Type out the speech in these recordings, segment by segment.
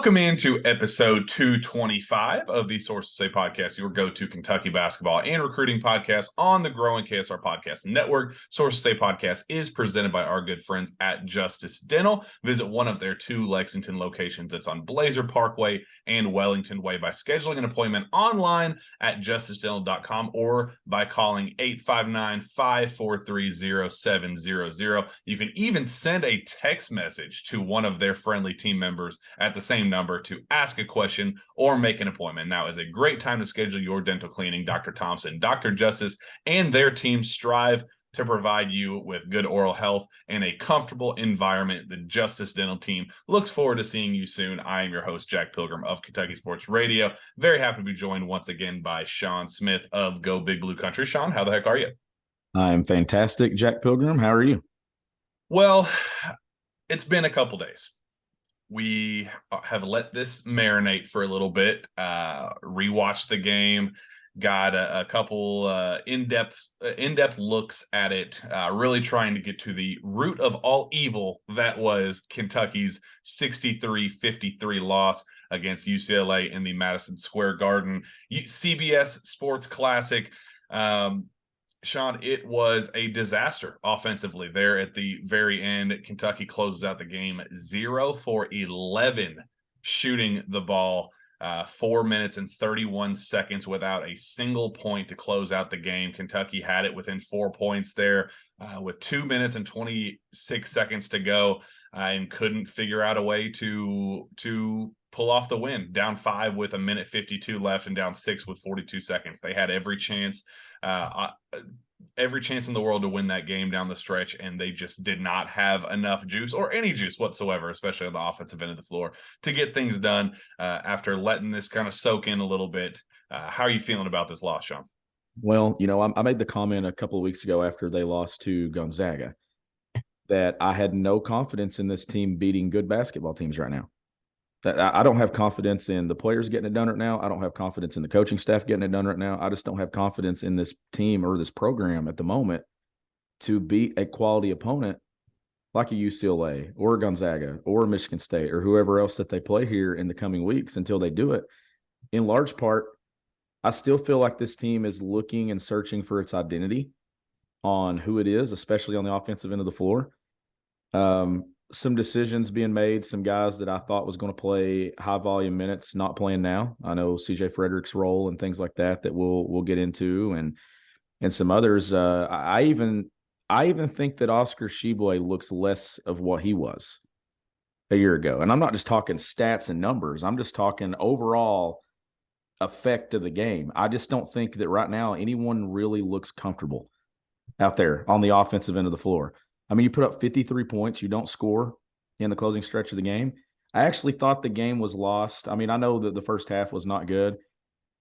Welcome into episode 225 of the Sources Say podcast, your go-to Kentucky basketball and recruiting podcast on the growing KSR Podcast Network. Sources Say podcast is presented by our good friends at Justice Dental. Visit one of their two Lexington locations. It's on Blazer Parkway and Wellington Way by scheduling an appointment online at justicedental.com or by calling 859-543-0700. You can even send a text message to one of their friendly team members at the same number to ask a question or make an appointment. Now is a great time to schedule your dental cleaning. Dr. Thompson, Dr. Justice, and their team strive to provide you with good oral health and a comfortable environment. The Justice Dental team looks forward to seeing you soon. I am your host, Jack Pilgrim of Kentucky Sports Radio. Very happy to be joined once again by Shawn Smith of Go Big Blue Country. Shawn, how the heck are you? I'm fantastic, Jack Pilgrim. How are you? Well, it's been a couple days. We have let this marinate for a little bit, rewatched the game, got a couple in-depth looks at it, really trying to get to the root of all evil that was Kentucky's 63-53 loss against UCLA in the Madison Square Garden CBS Sports Classic. Shawn, it was a disaster offensively there at the very end. Kentucky closes out the game 0 for 11 shooting the ball, 4 minutes and 31 seconds without a single point to close out the game. Kentucky had it within 4 points there with 2 minutes and 26 seconds to go and couldn't figure out a way to pull off the win. Down 5 with a minute 52 left and down 6 with 42 seconds. They had every chance in the world to win that game down the stretch, and they just did not have enough juice or any juice whatsoever, especially on the offensive end of the floor, to get things done after letting this kind of soak in a little bit. How are you feeling about this loss, Shawn? Well, I made the comment a couple of weeks ago after they lost to Gonzaga that I had no confidence in this team beating good basketball teams right now. I don't have confidence in the players getting it done right now. I don't have confidence in the coaching staff getting it done right now. I just don't have confidence in this team or this program at the moment to beat a quality opponent like a UCLA or Gonzaga or Michigan State or whoever else that they play here in the coming weeks until they do it. In large part, I still feel like this team is looking and searching for its identity on who it is, especially on the offensive end of the floor. Some decisions being made, some guys that I thought was going to play high volume minutes not playing now. I know CJ Frederick's role and things like that we'll get into, and some others. I even think that Oscar Tshiebwe looks less of what he was a year ago. And I'm not just talking stats and numbers. I'm just talking overall effect of the game. I just don't think that right now anyone really looks comfortable out there on the offensive end of the floor. I mean, you put up 53 points, you don't score in the closing stretch of the game. I actually thought the game was lost. I mean, I know that the first half was not good,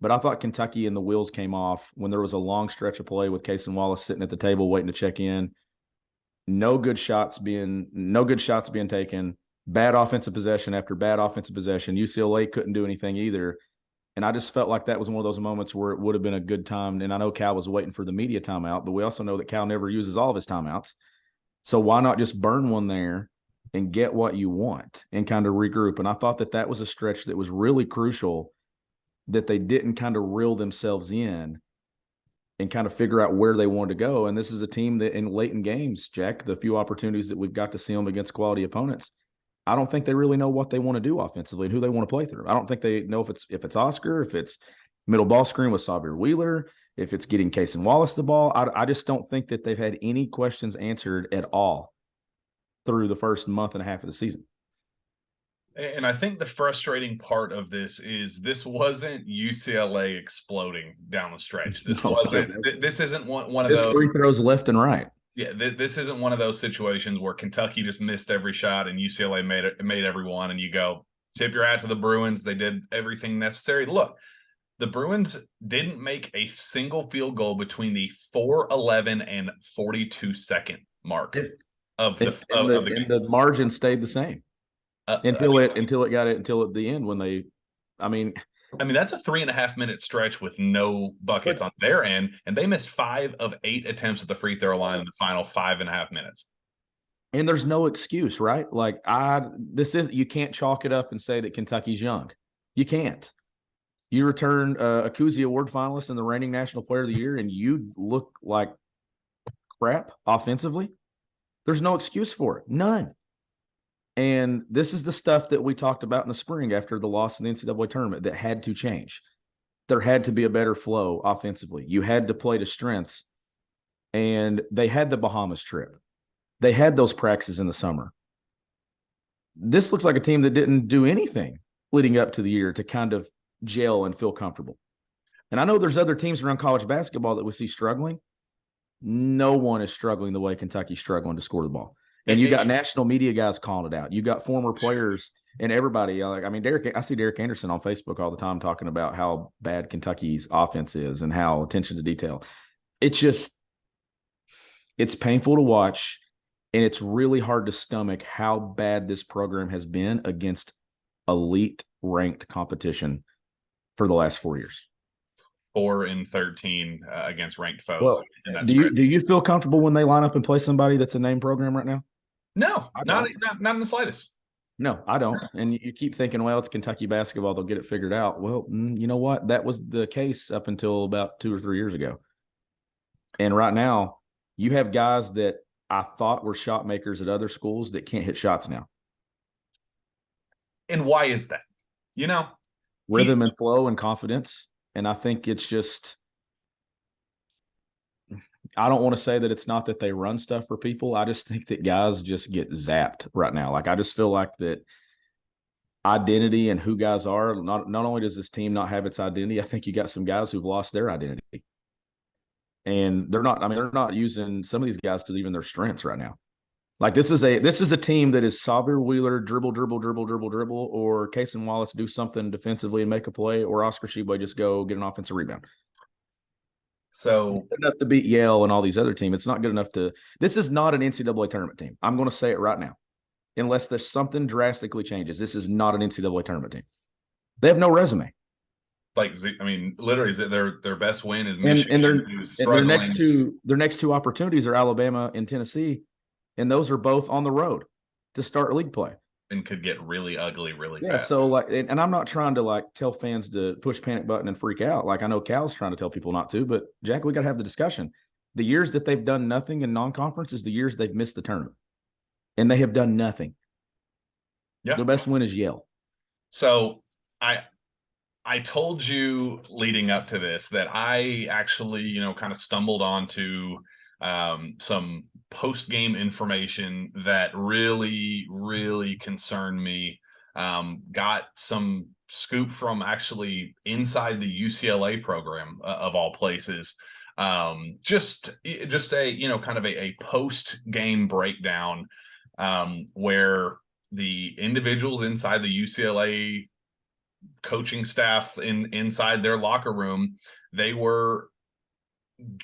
but I thought Kentucky and the wheels came off when there was a long stretch of play with Cason Wallace sitting at the table waiting to check in. No good shots being taken. Bad offensive possession after bad offensive possession. UCLA couldn't do anything either. And I just felt like that was one of those moments where it would have been a good time. And I know Cal was waiting for the media timeout, but we also know that Cal never uses all of his timeouts. So why not just burn one there and get what you want and kind of regroup? And I thought that was a stretch that was really crucial, that they didn't kind of reel themselves in and kind of figure out where they wanted to go. And this is a team that in late in games, Jack, the few opportunities that we've got to see them against quality opponents, I don't think they really know what they want to do offensively and who they want to play through. I don't think they know if it's Oscar, if it's middle ball screen with Xavier Wheeler, if it's getting Cason Wallace the ball. I just don't think that they've had any questions answered at all through the first month and a half of the season. And I think the frustrating part of this wasn't UCLA exploding down the stretch. This isn't one of those free throws left and right. Yeah, this isn't one of those situations where Kentucky just missed every shot and UCLA made every one, and you go, tip your hat to the Bruins. They did everything necessary. Look, the Bruins didn't make a single field goal between the 4:11 and 42-second mark of the game. The margin stayed the same until at the end when they. I mean, that's a 3.5 minute stretch with no buckets on their end, and they missed 5 of 8 attempts at the free throw line in the final 5.5 minutes. And there's no excuse, right? Like you can't chalk it up and say that Kentucky's young. You can't. You return a Cousy Award finalist and the reigning National Player of the Year, and you look like crap offensively. There's no excuse for it. None. And this is the stuff that we talked about in the spring after the loss in the NCAA tournament that had to change. There had to be a better flow offensively. You had to play to strengths. And they had the Bahamas trip. They had those practices in the summer. This looks like a team that didn't do anything leading up to the year to kind of gel and feel comfortable. And I know there's other teams around college basketball that we see struggling. No one is struggling the way Kentucky's struggling to score the ball. And you got national media guys calling it out. You got former players and everybody. I mean, I see Derek Anderson on Facebook all the time talking about how bad Kentucky's offense is and how attention to detail. It's painful to watch. And it's really hard to stomach how bad this program has been against elite ranked competition for the last 4 years. 4-13 against ranked foes. Well, do you feel comfortable when they line up and play somebody that's a name program right now? No, not in the slightest. No, I don't. And you keep thinking, well, it's Kentucky basketball. They'll get it figured out. Well, you know what? That was the case up until about 2 or 3 years ago. And right now, you have guys that I thought were shot makers at other schools that can't hit shots now. And why is that? Rhythm and flow and confidence. And I think it's just, I don't want to say that it's not that they run stuff for people. I just think that guys just get zapped right now. Like, I just feel like that identity and who guys are, not only does this team not have its identity, I think you got some guys who've lost their identity. And they're not using some of these guys to even their strengths right now. Like, this is a team that is Sawyer Wheeler, dribble, or Cason Wallace do something defensively and make a play, or Oscar Tshiebwe just go get an offensive rebound. So it's good enough to beat Yale and all these other teams. It's not good enough to – this is not an NCAA tournament team. I'm going to say it right now. Unless there's something drastically changes, this is not an NCAA tournament team. They have no resume. Like, I mean, literally, their best win is Michigan, who's struggling. Their next two opportunities are Alabama and Tennessee, and those are both on the road to start league play. And could get really ugly really fast. So, and I'm not trying to tell fans to push panic button and freak out. Like, I know Cal's trying to tell people not to, but Jack, we got to have the discussion. The years that they've done nothing in non-conference is the years they've missed the tournament, and they have done nothing. Yeah, their best win is Yale. So I told you leading up to this that I actually, kind of stumbled onto some post-game information that really, really concerned me. Got some scoop from actually inside the UCLA program of all places. Just a, kind of a post-game breakdown where the individuals inside the UCLA coaching staff inside their locker room, they were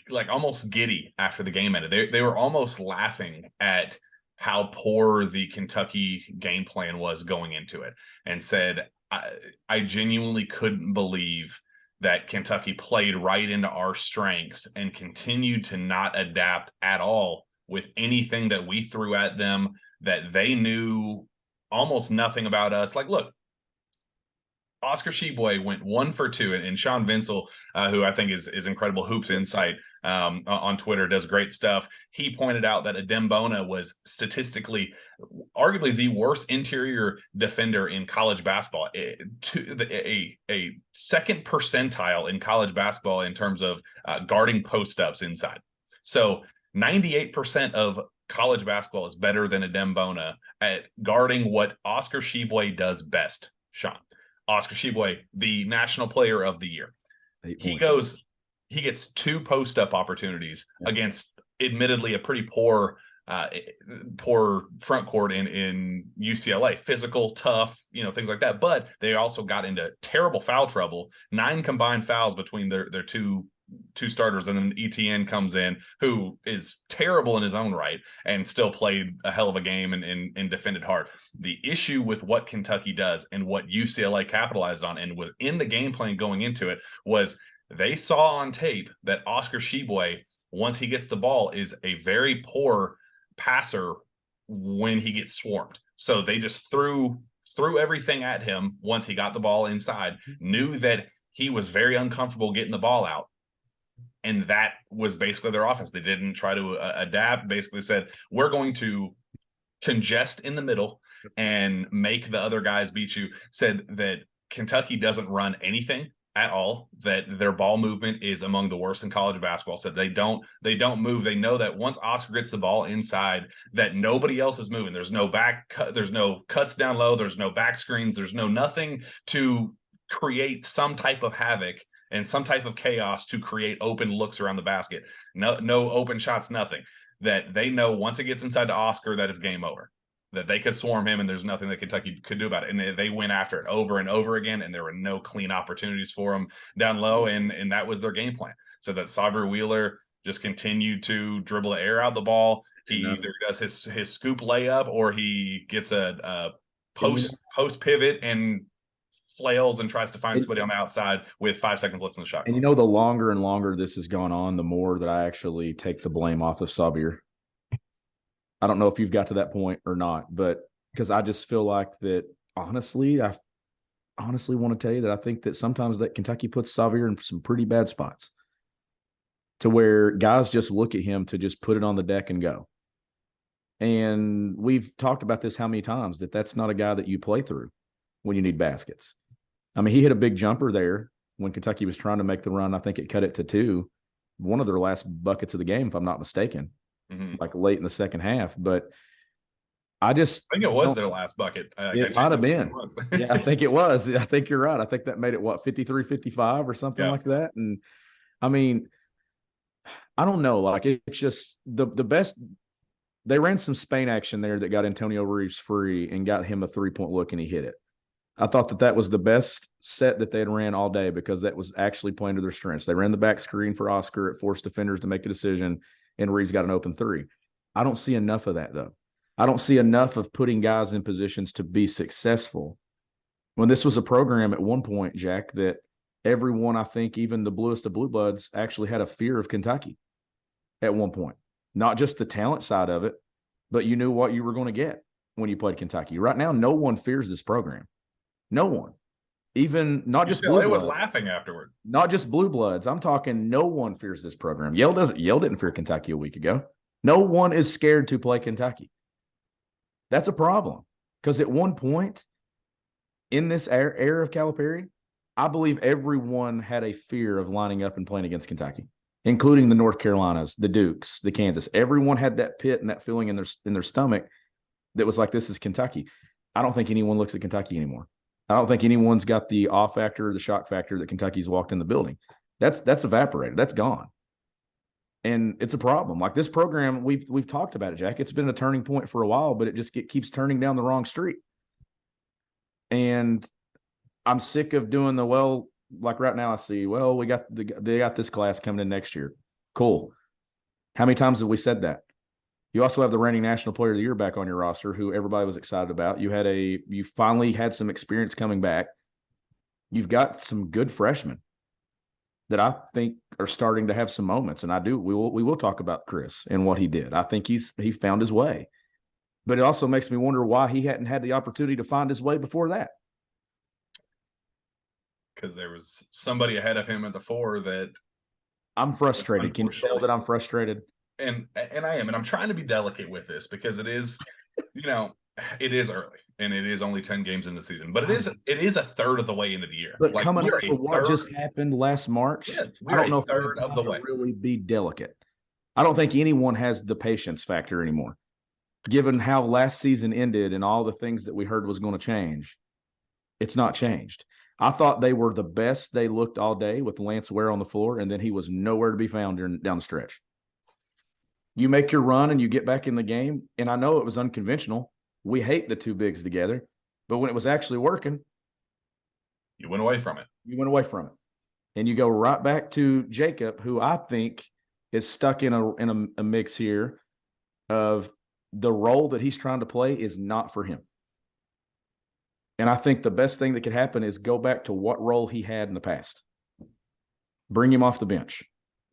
like almost giddy after the game ended. They were almost laughing at how poor the Kentucky game plan was going into it, and said, I genuinely couldn't believe that Kentucky played right into our strengths and continued to not adapt at all with anything that we threw at them, that they knew almost nothing about us. Like, look, Oscar Tshiebwe went 1 for 2, and Shawn, who I think is incredible hoops insight on Twitter, does great stuff. He pointed out that Adem Bona was statistically arguably the worst interior defender in college basketball, a second percentile in college basketball in terms of guarding post-ups inside. So 98% of college basketball is better than Adem Bona at guarding what Oscar Tshiebwe does best, Shawn. Oscar Tshiebwe, the National Player of the Year. He gets 2 post-up opportunities against admittedly a pretty poor front court in UCLA. Physical, tough, things like that. But they also got into terrible foul trouble. 9 combined fouls between their two starters, and then ETN comes in, who is terrible in his own right and still played a hell of a game and defended hard. The issue with what Kentucky does and what UCLA capitalized on and was in the game plan going into it was they saw on tape that Oscar Tshiebwe, once he gets the ball, is a very poor passer when he gets swarmed. So they just threw everything at him once he got the ball inside, knew that he was very uncomfortable getting the ball out. And that was basically their offense. They didn't try to adapt, basically said, we're going to congest in the middle and make the other guys beat you. Said that Kentucky doesn't run anything at all, that their ball movement is among the worst in college basketball. Said they don't move. They know that once Oscar gets the ball inside, that nobody else is moving. There's no there's no cuts down low, there's no back screens, there's no nothing to create some type of havoc and some type of chaos to create open looks around the basket. No open shots, nothing. That they know once it gets inside to Oscar that it's game over, that they could swarm him and there's nothing that Kentucky could do about it. And they went after it over and over again, and there were no clean opportunities for them down low, and that was their game plan. So that Sahvir Wheeler just continued to dribble the air out of the ball. He either does his scoop layup or he gets a post pivot and flails and tries to find somebody on the outside with 5 seconds left in the shot. And the longer and longer this has gone on, the more that I actually take the blame off of Sahvir. I don't know if you've got to that point or not, but because I just feel like that, honestly, I honestly want to tell you that I think that sometimes that Kentucky puts Sahvir in some pretty bad spots to where guys just look at him to just put it on the deck and go. And we've talked about this how many times, that that's not a guy that you play through when you need baskets. I mean, he hit a big jumper there when Kentucky was trying to make the run. I think it cut it to 2, one of their last buckets of the game, if I'm not mistaken, like late in the second half. But I think it was their last bucket. It might have been. Yeah, I think it was. I think you're right. I think that made it, 53-55 or something like that. And, I mean, I don't know. Like, it's just the best. They ran some Spain action there that got Antonio Reeves free and got him a 3-point look, and he hit it. I thought that was the best set that they had ran all day, because that was actually playing to their strengths. They ran the back screen for Oscar. It forced defenders to make a decision, and Reeves got an open 3. I don't see enough of that, though. I don't see enough of putting guys in positions to be successful. When this was a program at one point, Jack, that everyone, I think even the bluest of blue bloods, actually had a fear of Kentucky at one point. Not just the talent side of it, but you knew what you were going to get when you played Kentucky. Right now, no one fears this program. No one. Even not just blue bloods. Was laughing afterward. Not just blue bloods. I'm talking no one fears this program. Yale didn't fear Kentucky a week ago. No one is scared to play Kentucky. That's a problem. Because at one point in this era of Calipari, I believe everyone had a fear of lining up and playing against Kentucky, including the North Carolinas, the Dukes, the Kansas. Everyone had that pit and that feeling in their stomach that was like, this is Kentucky. I don't think anyone looks at Kentucky anymore. I don't think anyone's got the awe factor or the shock factor that Kentucky's walked in the building. That's evaporated. That's gone. And it's a problem. Like, this program, we've talked about it, Jack. It's been a turning point for a while, but it keeps turning down the wrong street. And I'm sick of doing like right now I see, they got this class coming in next year. Cool. How many times have we said that? You also have the reigning National Player of the Year back on your roster, who everybody was excited about. You finally had some experience coming back. You've got some good freshmen that I think are starting to have some moments. And we will talk about Chris and what he did. I think he found his way. But it also makes me wonder why he hadn't had the opportunity to find his way before that. Because there was somebody ahead of him at the 4 that I'm frustrated. Can you tell that I'm frustrated? And I am, and I'm trying to be delicate with this, because it is, it is early, and it is only 10 games in the season, but it is a third of the way into the year. But like, coming up with what just happened last March, I don't know if third of the way. Really be delicate. I don't think anyone has the patience factor anymore, given how last season ended and all the things that we heard was going to change. It's not changed. I thought they were the best they looked all day with Lance Ware on the floor, and then he was nowhere to be found down the stretch. You make your run and you get back in the game, and I know it was unconventional. We hate the two bigs together, but when it was actually working, you went away from it. And you go right back to Jacob, who I think is stuck in a mix here of the role that he's trying to play is not for him. And I think the best thing that could happen is go back to what role he had in the past. Bring him off the bench.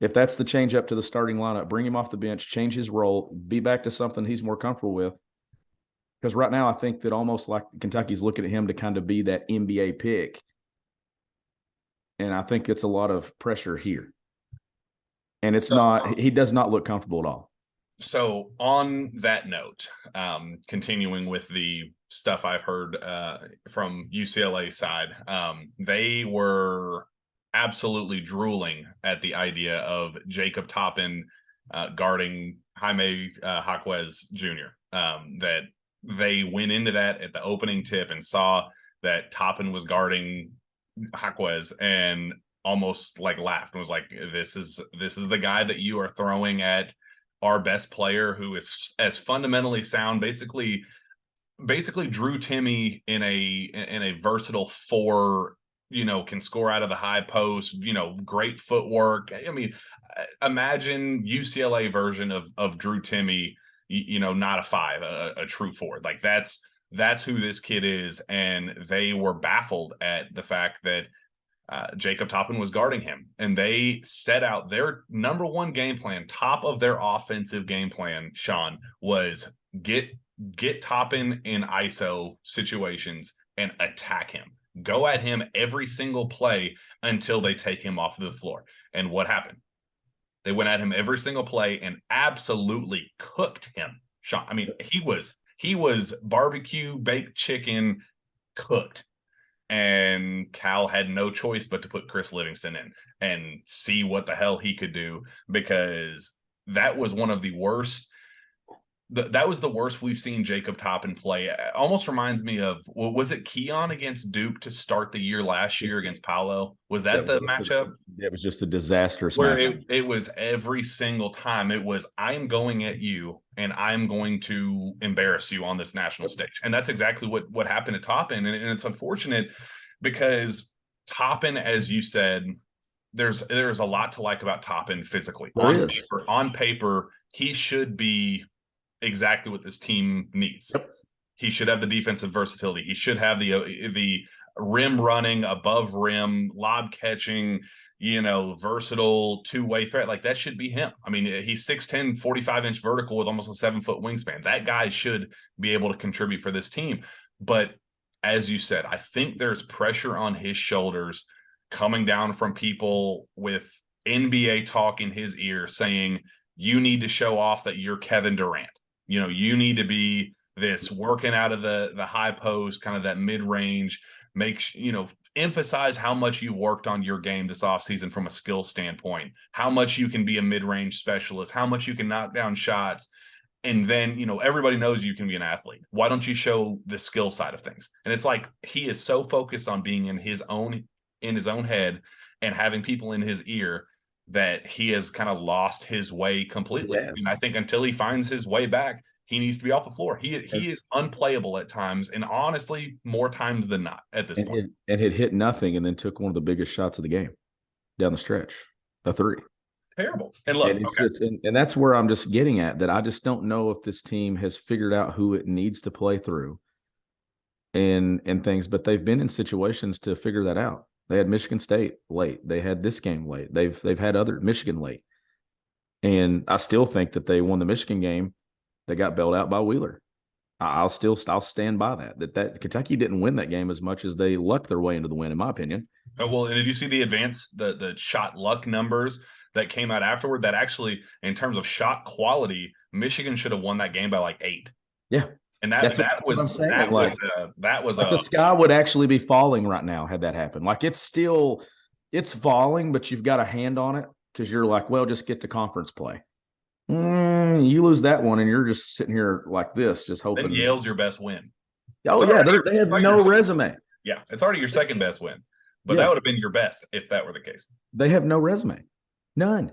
If that's the change up to the starting lineup, bring him off the bench, change his role, be back to something he's more comfortable with, Because right now I think that almost like Kentucky's looking at him to kind of be that NBA pick. And I think it's a lot of pressure here. And it's not – he does not look comfortable at all. So on that note, continuing with the stuff I've heard from UCLA side, they were absolutely drooling at the idea of Jacob Toppin guarding Jaime Jaquez Jr. That they went into that at the opening tip and saw that Toppin was guarding Jaquez and almost like laughed and was like, this is the guy that you are throwing at our best player, who is as fundamentally sound, basically Drew Timme in a versatile four, can score out of the high post, great footwork. I mean, imagine UCLA version of Drew Timme, not a five, a true four. Like that's who this kid is. And they were baffled at the fact that Jacob Toppin was guarding him, and they set out their number one game plan. Top of their offensive game plan, Shawn, was get Toppin in ISO situations and attack him. Go at him every single play until they take him off the floor. And what happened? They went at him every single play and absolutely cooked him. Shawn, I mean, he was barbecue baked chicken cooked. And Cal had no choice but to put Chris Livingston in and see what the hell he could do, because that was one of the worst. That was the worst we've seen Jacob Toppin play. It almost reminds me of, was it Keon against Duke to start the year last year against Paolo? Was that the matchup? It was just a disastrous where matchup. it was every single time. It was, I'm going at you and I'm going to embarrass you on this national stage. And that's exactly what happened to Toppin. And it's unfortunate because Toppin, as you said, there's a lot to like about Toppin physically. On paper, he should be exactly what this team needs. Yep. He should have the defensive versatility. He should have the rim running, above rim, lob catching, versatile two-way threat. Like, that should be him. I mean, he's 6'10", 45-inch vertical with almost a 7-foot wingspan. That guy should be able to contribute for this team. But as you said, I think there's pressure on his shoulders coming down from people with NBA talk in his ear saying, you need to show off that you're Kevin Durant. You need to be this working out of the high post, kind of that mid-range, emphasize how much you worked on your game this offseason from a skill standpoint, how much you can be a mid-range specialist, how much you can knock down shots. And then, everybody knows you can be an athlete. Why don't you show the skill side of things? And it's like, he is so focused on being in his own head and having people in his ear that he has kind of lost his way completely. Yes. And I think until he finds his way back, he needs to be off the floor. He is unplayable at times, and honestly, more times than not at this point. And had hit nothing, and then took one of the biggest shots of the game down the stretch, a three. Terrible. And look, and that's where I'm just getting at, that I just don't know if this team has figured out who it needs to play through and things, but they've been in situations to figure that out. They had Michigan State late. They had this game late. They've had other Michigan late. And I still think that they won the Michigan game. They got bailed out by Wheeler. I'll stand by that Kentucky didn't win that game as much as they lucked their way into the win, in my opinion. Oh, well, and did you see the shot luck numbers that came out afterward? That actually, in terms of shot quality, Michigan should have won that game by like 8. Yeah. And that was the sky would actually be falling right now had that happened. Like, it's falling, but you've got a hand on it because you're like, well, just get to conference play. You lose that one, and you're just sitting here like this, just hoping. Then Yale's your best win. Oh, yeah, they have no resume. Yeah, it's already your second best win, but that would have been your best if that were the case. They have no resume, none.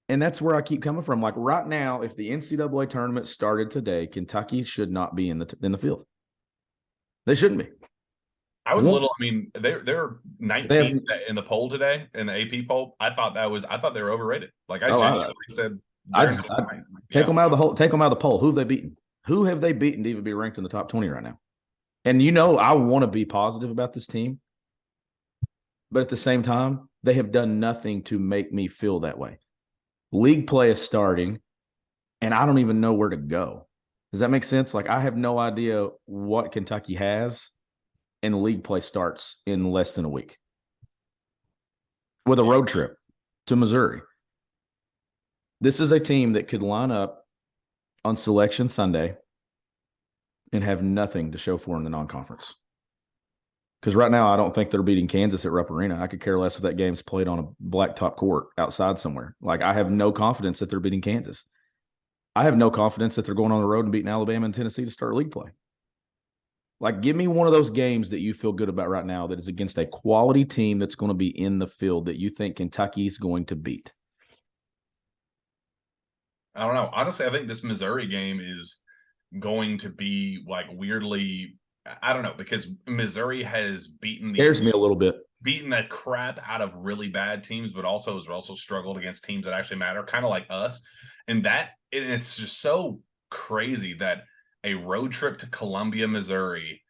And that's where I keep coming from. Like, right now, if the NCAA tournament started today, Kentucky should not be in the field. They shouldn't be. I was they're 19 in the poll today, in the AP poll. I thought they were overrated. Like, I genuinely said, take them out of the poll. Who have they beaten? Who have they beaten to even be ranked in the top 20 right now? And I want to be positive about this team, but at the same time, they have done nothing to make me feel that way. League play is starting, and I don't even know where to go. Does that make sense? Like, I have no idea what Kentucky has, and league play starts in less than a week with a road trip to Missouri. This is a team that could line up on Selection Sunday and have nothing to show for in the non-conference. Because right now, I don't think they're beating Kansas at Rupp Arena. I could care less if that game's played on a blacktop court outside somewhere. Like, I have no confidence that they're beating Kansas. I have no confidence that they're going on the road and beating Alabama and Tennessee to start league play. Like, give me one of those games that you feel good about right now that is against a quality team that's going to be in the field that you think Kentucky's going to beat. I don't know. Honestly, I think this Missouri game is going to be like weirdly, I don't know, because Missouri has Scares me a little bit. Beaten the crap out of really bad teams, but also has also struggled against teams that actually matter, kind of like us. And it's just so crazy that a road trip to Columbia, Missouri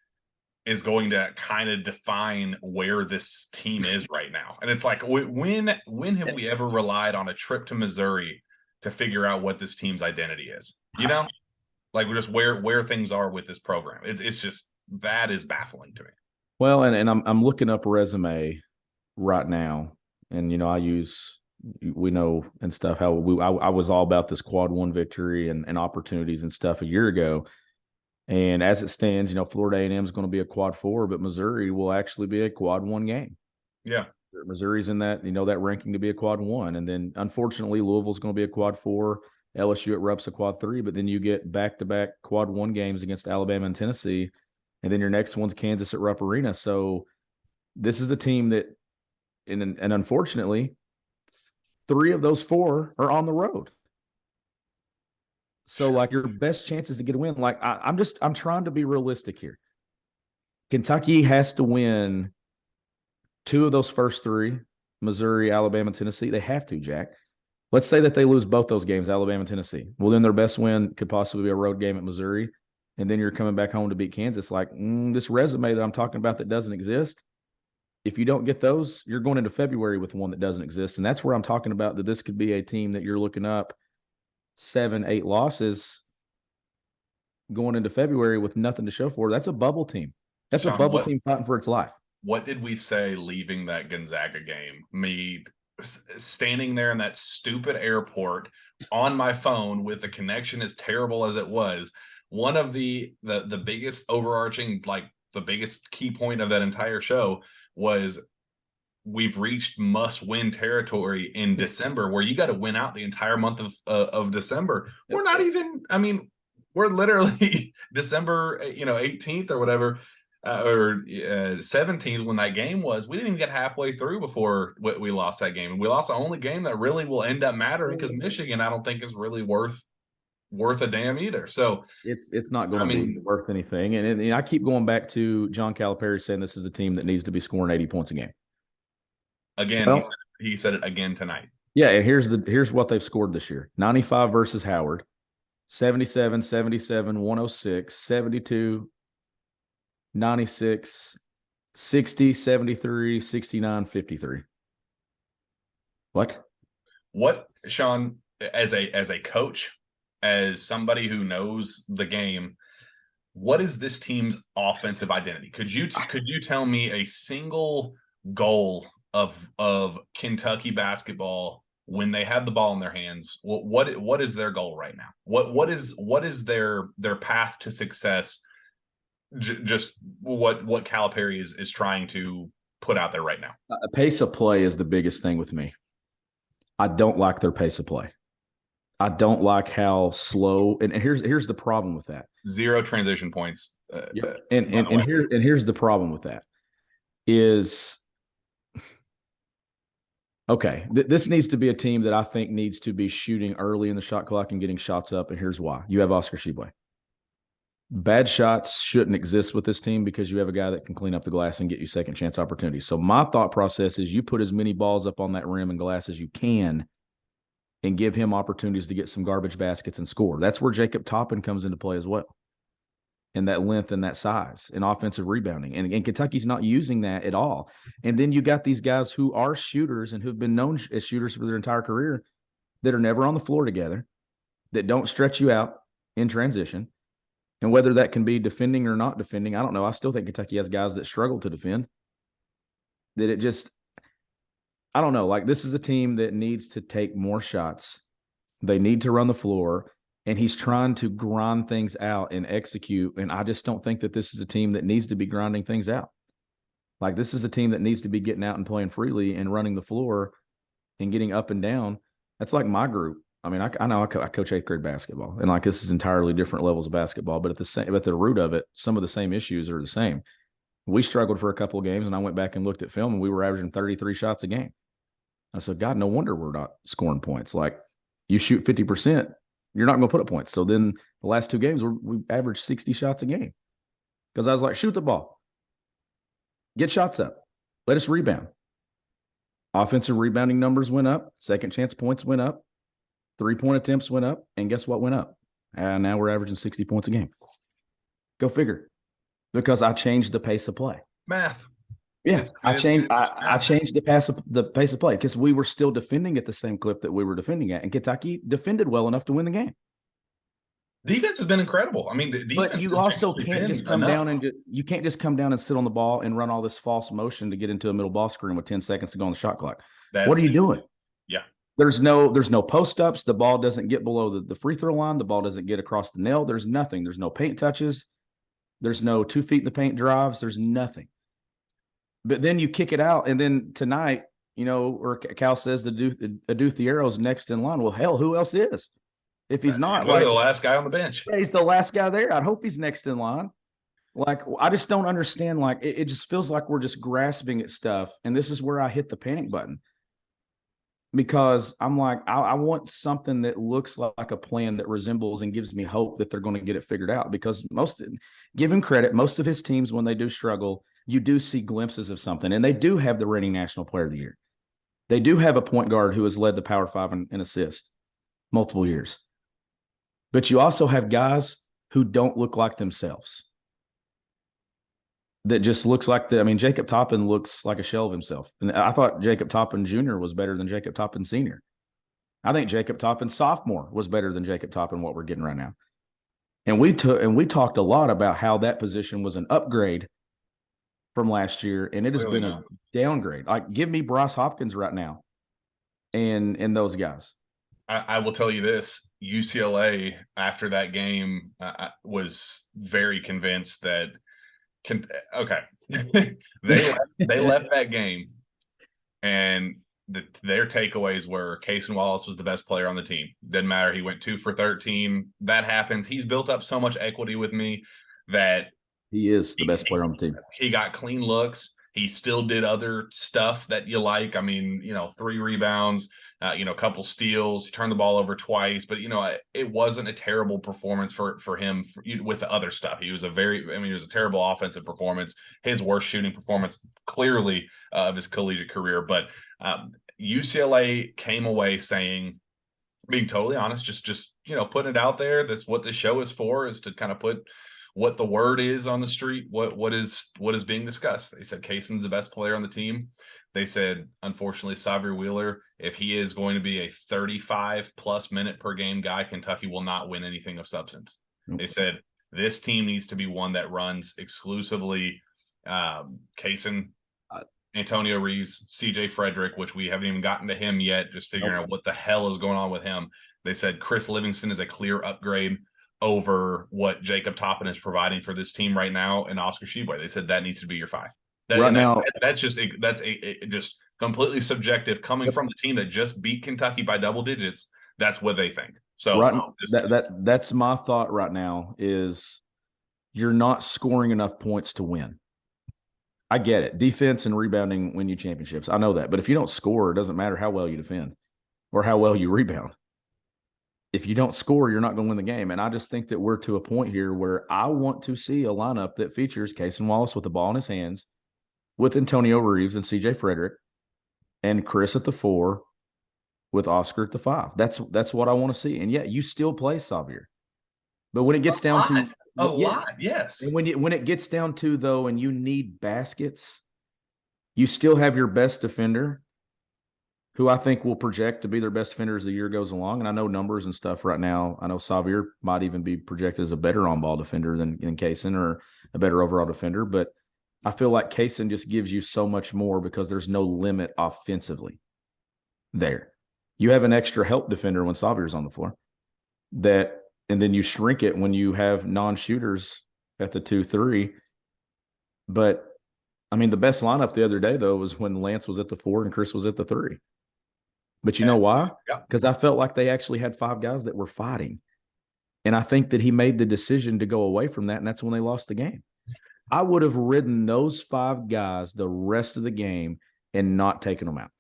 is going to kind of define where this team is right now. And it's like, when have we ever relied on a trip to Missouri to figure out what this team's identity is? You know, like just where things are with this program. It's just, that is baffling to me. Well, and I'm looking up resume right now, and we know and stuff how I was all about this quad one victory and opportunities and stuff a year ago. And as it stands, Florida A&M is going to be a quad four, but Missouri will actually be a quad one game. Yeah. Missouri's in that, that ranking to be a quad one. And then unfortunately, Louisville's going to be a quad four. LSU at Rupp's a quad three, but then you get back-to-back quad one games against Alabama and Tennessee. And then your next one's Kansas at Rupp Arena. So this is a team that, and unfortunately, 3 of those 4 are on the road. So, like, your best chances to get a win, like, I'm trying to be realistic here. Kentucky has to win 2 of those first 3, Missouri, Alabama, Tennessee. They have to, Jack. Let's say that they lose both those games, Alabama and Tennessee. Well, then their best win could possibly be a road game at Missouri. And then you're coming back home to beat Kansas. Like, this resume that I'm talking about that doesn't exist, if you don't get those, you're going into February with one that doesn't exist. And that's where I'm talking about that this could be a team that you're looking up 7, 8 losses going into February with nothing to show for. That's a bubble team. That's Shawn, a bubble team fighting for its life. What did we say leaving that Gonzaga game? Me standing there in that stupid airport on my phone with the connection as terrible as it was. One of the biggest overarching, like the biggest key point of that entire show was we've reached must-win territory in December, where you got to win out the entire month of December. We're not even, we're literally December, 18th or whatever, or 17th when that game was. We didn't even get halfway through before we lost that game. And we lost the only game that really will end up mattering, because Michigan, I don't think, is really worth a damn either. So it's not going to be worth anything. And I keep going back to John Calipari saying this is a team that needs to be scoring 80 points a game. Again, he said it again tonight. Yeah, and here's what they've scored this year. 95 versus Howard, 77, 77, 106, 72, 96, 60, 73, 69, 53. What, Shawn, as a coach, as somebody who knows the game, what is this team's offensive identity? Could you tell me a single goal of Kentucky basketball when they have the ball in their hands? What is their goal right now? What is their path to success? Just what Calipari is trying to put out there right now. A pace of play is the biggest thing with me. I don't like their pace of play. I don't like how slow, and here's the problem with that. 0 transition points. Yep. And here's the problem with that is, okay, this needs to be a team that I think needs to be shooting early in the shot clock and getting shots up. And here's why. You have Oscar Tshiebwe. Bad shots shouldn't exist with this team because you have a guy that can clean up the glass and get you second chance opportunities. So my thought process is you put as many balls up on that rim and glass as you can and give him opportunities to get some garbage baskets and score. That's where Jacob Toppin comes into play as well. And that length and that size and offensive rebounding. And Kentucky's not using that at all. And then you got these guys who are shooters and who've been known as shooters for their entire career that are never on the floor together, that don't stretch you out in transition, And whether that can be defending or not defending, I don't know. I still think Kentucky has guys that struggle to defend. That it just, I don't know. Like, this is a team that needs to take more shots. They need to run the floor, and he's trying to grind things out and execute. And I just don't think that this is a team that needs to be grinding things out. Like, this is a team that needs to be getting out and playing freely and running the floor and getting up and down. That's like my group. I mean, I know I coach 8th grade basketball, and like, this is entirely different levels of basketball, but at the root of it, some of the same issues are the same. We struggled for a couple of games, and I went back and looked at film, and we were averaging 33 shots a game. I said, God, no wonder we're not scoring points. Like, you shoot 50%, you're not going to put up points. So then the last 2 games, we averaged 60 shots a game because I was like, shoot the ball, get shots up, let us rebound. Offensive rebounding numbers went up, second chance points went up, 3-point attempts went up, and guess what went up? And now we're averaging 60 points a game. Go figure. Because I changed the pace of play. Math. Yeah, I changed the pace of play because we were still defending at the same clip that we were defending at, and Kentucky defended well enough to win the game. Defense has been incredible. I mean, the defense, but you also can't just come down and you can't just come down and sit on the ball and run all this false motion to get into a middle ball screen with 10 seconds to go on the shot clock. What are you doing? Yeah. There's no post ups. The ball doesn't get below the free throw line. The ball doesn't get across the nail. There's nothing. There's no paint touches. There's no 2 feet in the paint drives. There's nothing. But then you kick it out, and then tonight, or Cal says Adou Thiero's next in line. Well, hell, who else is? If he's not, he's the last guy on the bench. Yeah, he's the last guy there. I'd hope he's next in line. Like, I just don't understand. Like, it just feels like we're just grasping at stuff, and this is where I hit the panic button. Because I'm like, I want something that looks like a plan that resembles and gives me hope that they're going to get it figured out. Because give him credit, most of his teams, when they do struggle, you do see glimpses of something. And they do have the reigning National Player of the Year. They do have a point guard who has led the Power 5 in assists multiple years. But you also have guys who don't look like themselves. That just looks like Jacob Toppin looks like a shell of himself. And I thought Jacob Toppin Jr. was better than Jacob Toppin Sr. I think Jacob Toppin sophomore was better than Jacob Toppin, what we're getting right now. And we talked a lot about how that position was an upgrade from last year, and it has been a downgrade. Like, give me Bryce Hopkins right now and those guys. I will tell you this, UCLA, after that game, was very convinced that they left that game, and their takeaways were Cason Wallace was the best player on the team. Didn't matter. He went 2 for 13. That happens. He's built up so much equity with me that he is the best player on the team. He got clean looks. He still did other stuff that you like. I mean, 3 rebounds, a couple steals, he turned the ball over twice, but it wasn't a terrible performance for him with the other stuff. It was a terrible offensive performance, his worst shooting performance clearly of his collegiate career. But UCLA came away saying, being totally honest, just putting it out there. That's what this show is for, is to kind of put what the word is on the street, what is being discussed. They said Cason's the best player on the team. They said, unfortunately, Xavier Wheeler, if he is going to be a 35-plus minute per game guy, Kentucky will not win anything of substance. Nope. They said this team needs to be one that runs exclusively Cason, Antonio Reeves, CJ Frederick, which we haven't even gotten to him yet, just figuring out what the hell is going on with him. They said Chris Livingston is a clear upgrade over what Jacob Toppin is providing for this team right now, and Oscar Tshiebwe. They said that needs to be your 5. That's just completely subjective coming from the team that just beat Kentucky by double digits. That's what they think. So that's my thought right now is you're not scoring enough points to win. I get it. Defense and rebounding win you championships. I know that. But if you don't score, it doesn't matter how well you defend or how well you rebound. If you don't score, you're not going to win the game. And I just think that we're to a point here where I want to see a lineup that features Cason Wallace with the ball in his hands, with Antonio Reeves and CJ Frederick, and Chris at the 4 with Oscar at the 5. That's what I want to see. And yeah, you still play Xavier. But when it gets down to a lot, yes. And when it gets down to, though, and you need baskets, you still have your best defender who I think will project to be their best defender as the year goes along. And I know numbers and stuff right now. I know Xavier might even be projected as a better on-ball defender than Kaysen, or a better overall defender. But I feel like Kaysen just gives you so much more because there's no limit offensively there. You have an extra help defender when Xavier's on the floor, and then you shrink it when you have non-shooters at the 2-3. But I mean, the best lineup the other day, though, was when Lance was at the 4 and Chris was at the 3. But you know why? Because I felt like they actually had 5 guys that were fighting. And I think that he made the decision to go away from that, and that's when they lost the game. I would have ridden those 5 guys the rest of the game and not taken them out,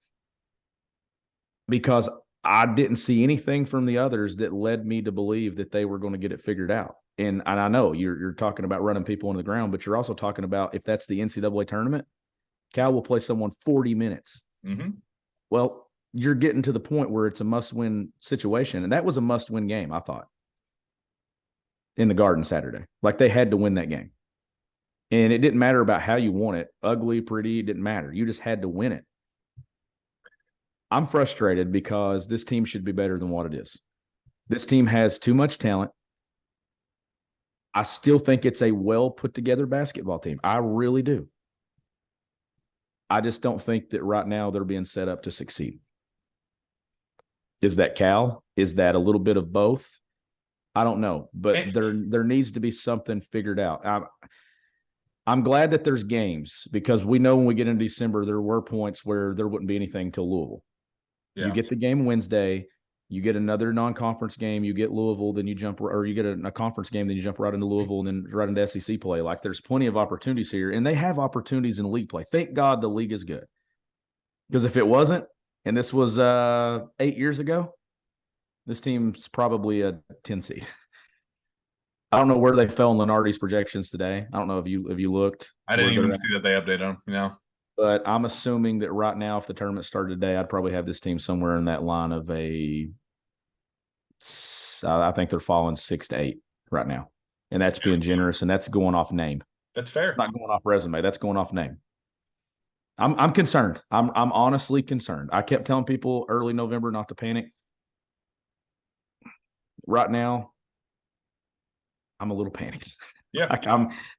because I didn't see anything from the others that led me to believe that they were going to get it figured out. And I know you're talking about running people on the ground, but you're also talking about, if that's the NCAA tournament, Cal will play someone 40 minutes. Mm-hmm. Well, you're getting to the point where it's a must-win situation, and that was a must-win game, I thought, in the Garden Saturday. Like, they had to win that game. And it didn't matter about how you won it. Ugly, pretty, it didn't matter. You just had to win it. I'm frustrated because this team should be better than what it is. This team has too much talent. I still think it's a well put together basketball team. I really do. I just don't think that right now they're being set up to succeed. Is that Cal? Is that a little bit of both? I don't know, but there needs to be something figured out. I'm glad that there's games, because we know when we get into December, there were points where there wouldn't be anything till Louisville. Yeah. You get the game Wednesday, you get another non-conference game, you get Louisville, then you jump, or you get a conference game, then you jump right into Louisville, and then right into SEC play. Like, there's plenty of opportunities here, and they have opportunities in league play. Thank God the league is good, because if it wasn't, and this was 8 years ago, this team's probably a 10 seed. I don't know where they fell in Lenardi's projections today. I don't know if you looked. I didn't even see that they updated them, But I'm assuming that right now, if the tournament started today, I'd probably have this team somewhere in that line of I think they're falling 6 to 8 right now. And that's being generous, and that's going off name. That's fair. It's not going off resume. That's going off name. I'm concerned. I'm honestly concerned. I kept telling people early November not to panic. Right now, I'm a little panicked. Yeah.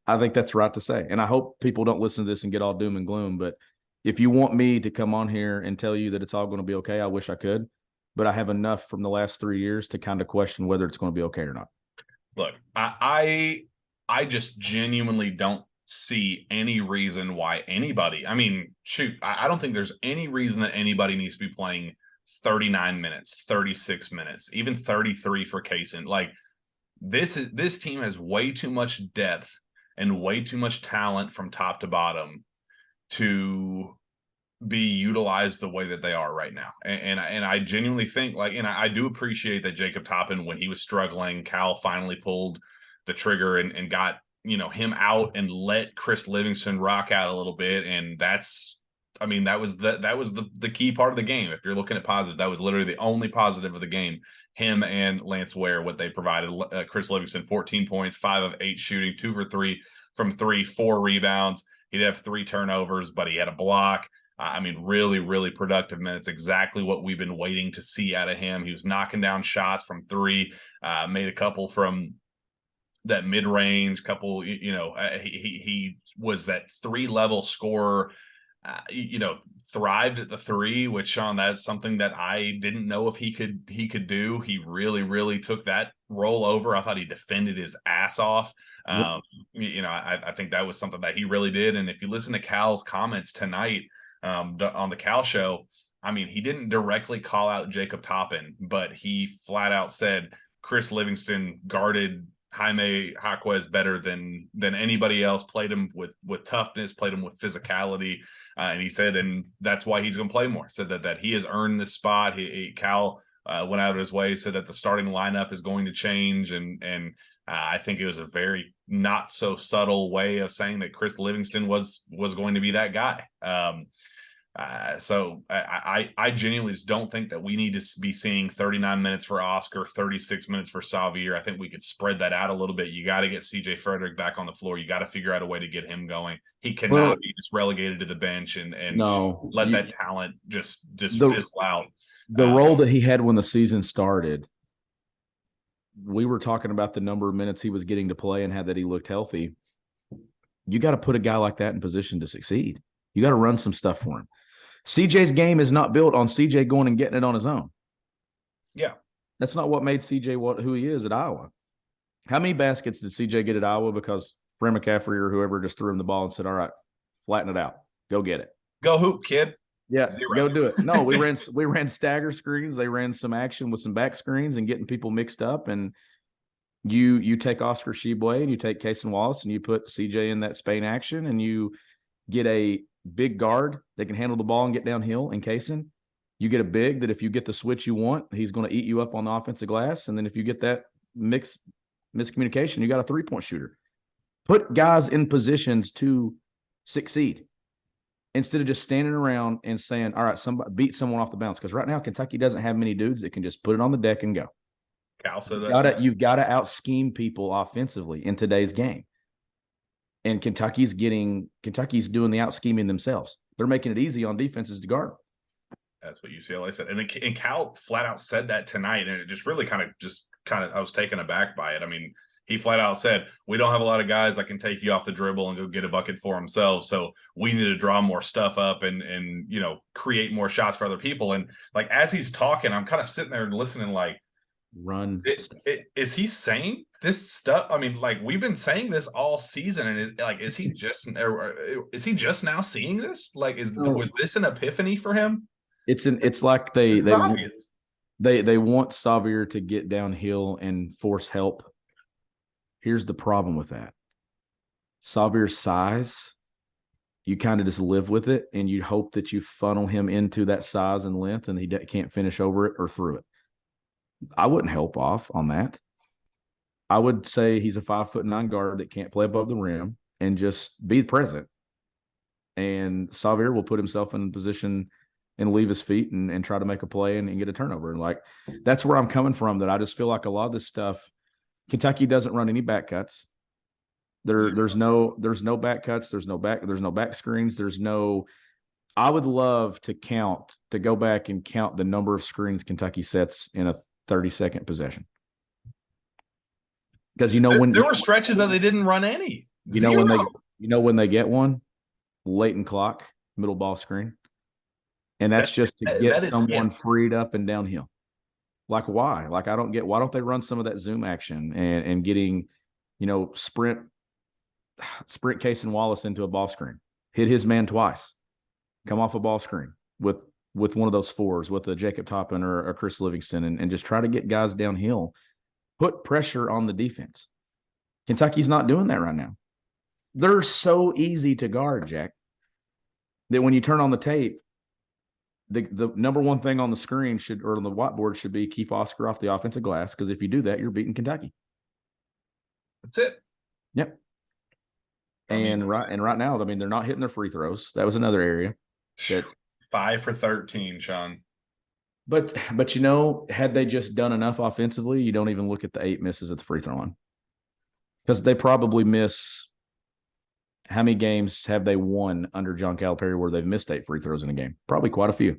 I think that's right to say. And I hope people don't listen to this and get all doom and gloom. But if you want me to come on here and tell you that it's all going to be okay, I wish I could. But I have enough from the last 3 years to kind of question whether it's going to be okay or not. Look, I just genuinely don't see any reason why anybody, I don't think there's any reason that anybody needs to be playing 39 minutes, 36 minutes, even 33 for Kaysen. Like, this team has way too much depth and way too much talent from top to bottom to be utilized the way that they are right now. And I genuinely think, and I do appreciate that Jacob Toppin, when he was struggling, Cal finally pulled the trigger and got, him out and let Chris Livingston rock out a little bit. And that was the key part of the game. If you're looking at positives, that was literally the only positive of the game. Him and Lance Ware, what they provided. Chris Livingston, 14 points, 5 of 8 shooting, 2 for 3 from 3, 4 rebounds. He'd have 3 turnovers, but he had a block. Really, really productive minutes. Exactly what we've been waiting to see out of him. He was knocking down shots from 3, made a couple from that mid-range, couple, he was that 3-level scorer. Thrived at the 3, which, Shawn, that's something that I didn't know if he could do. He really, really took that role over. I thought he defended his ass off. I think that was something that he really did. And if you listen to Cal's comments tonight on the Cal show, he didn't directly call out Jacob Toppin, but he flat out said Chris Livingston guarded Jaime Jaquez better than anybody else, played him with toughness, played him with physicality. And he said, and that's why he's going to play more. Said that he has earned this spot. Cal went out of his way, said that the starting lineup is going to change. And I think it was a very not so subtle way of saying that Chris Livingston was going to be that guy. So I genuinely just don't think that we need to be seeing 39 minutes for Oscar, 36 minutes for Xavier. I think we could spread that out a little bit. You got to get CJ Frederick back on the floor. You got to figure out a way to get him going. He cannot be just relegated to the bench and No, let that talent just the fizzle out. the role that he had when the season started, we were talking about the number of minutes he was getting to play and how that he looked healthy. You got to put a guy like that in position to succeed. You got to run some stuff for him. CJ's game is not built on CJ going and getting it on his own. Yeah. That's not what made CJ who he is at Iowa. How many baskets did CJ get at Iowa because Fred McCaffrey or whoever just threw him the ball and said, all right, flatten it out. Go get it. Go hoop, kid. Yeah, go do it. No, we ran stagger screens. They ran some action with some back screens and getting people mixed up. And you take Oscar Tshiebwe and you take Cason Wallace and you put CJ in that Spain action and you get a big guard that can handle the ball and get downhill in Cason. You get a big that if you get the switch you want, he's going to eat you up on the offensive glass. And then if you get that miscommunication, you got a three-point shooter. Put guys in positions to succeed instead of just standing around and saying, all right, somebody beat someone off the bounce. Because right now, Kentucky doesn't have many dudes that can just put it on the deck and go. You've got to out-scheme people offensively in today's game. And Kentucky's doing the out-scheming themselves. They're making it easy on defenses to guard. That's what UCLA said. And Cal flat out said that tonight. And it just really kind of, I was taken aback by it. I mean, he flat out said, we don't have a lot of guys that can take you off the dribble and go get a bucket for themselves. So we need to draw more stuff up and create more shots for other people. And like, as he's talking, I'm kind of sitting there and listening like, is he saying this stuff? I mean, like, we've been saying this all season. And is he just now seeing this? Like, was this an epiphany for him? It's like they want Xavier to get downhill and force help. Here's the problem with that. Xavier's size, you kind of just live with it, and you hope that you funnel him into that size and length, and he can't finish over it or through it. I wouldn't help off on that. I would say he's a 5'9" guard that can't play above the rim and just be present. And Xavier will put himself in a position and leave his feet and try to make a play and get a turnover. And like, that's where I'm coming from, that I just feel like a lot of this stuff, Kentucky doesn't run any back cuts. There's no back cuts. There's no back screens. I would love to go back and count the number of screens Kentucky sets in a 30-second possession. Because when there were stretches that they didn't run any. When they get one, late in clock, middle ball screen. And that's just to get someone freed up and downhill. Like, why? Like, I don't get, why don't they run some of that zoom action and getting, sprint Cason Wallace into a ball screen, hit his man twice, come off a ball screen with one of those fours, with a Jacob Toppin or a Chris Livingston, and just try to get guys downhill, put pressure on the defense. Kentucky's not doing that right now. They're so easy to guard, Jack, that when you turn on the tape, the number one thing on the screen or on the whiteboard should be keep Oscar off the offensive glass, because if you do that, you're beating Kentucky. That's it. Yep. And right now, I mean, they're not hitting their free throws. That was another area. That 5 for 13, Shawn. But had they just done enough offensively, you don't even look at the 8 misses at the free throw line, because they probably miss. How many games have they won under John Calipari where they've missed 8 free throws in a game? Probably quite a few.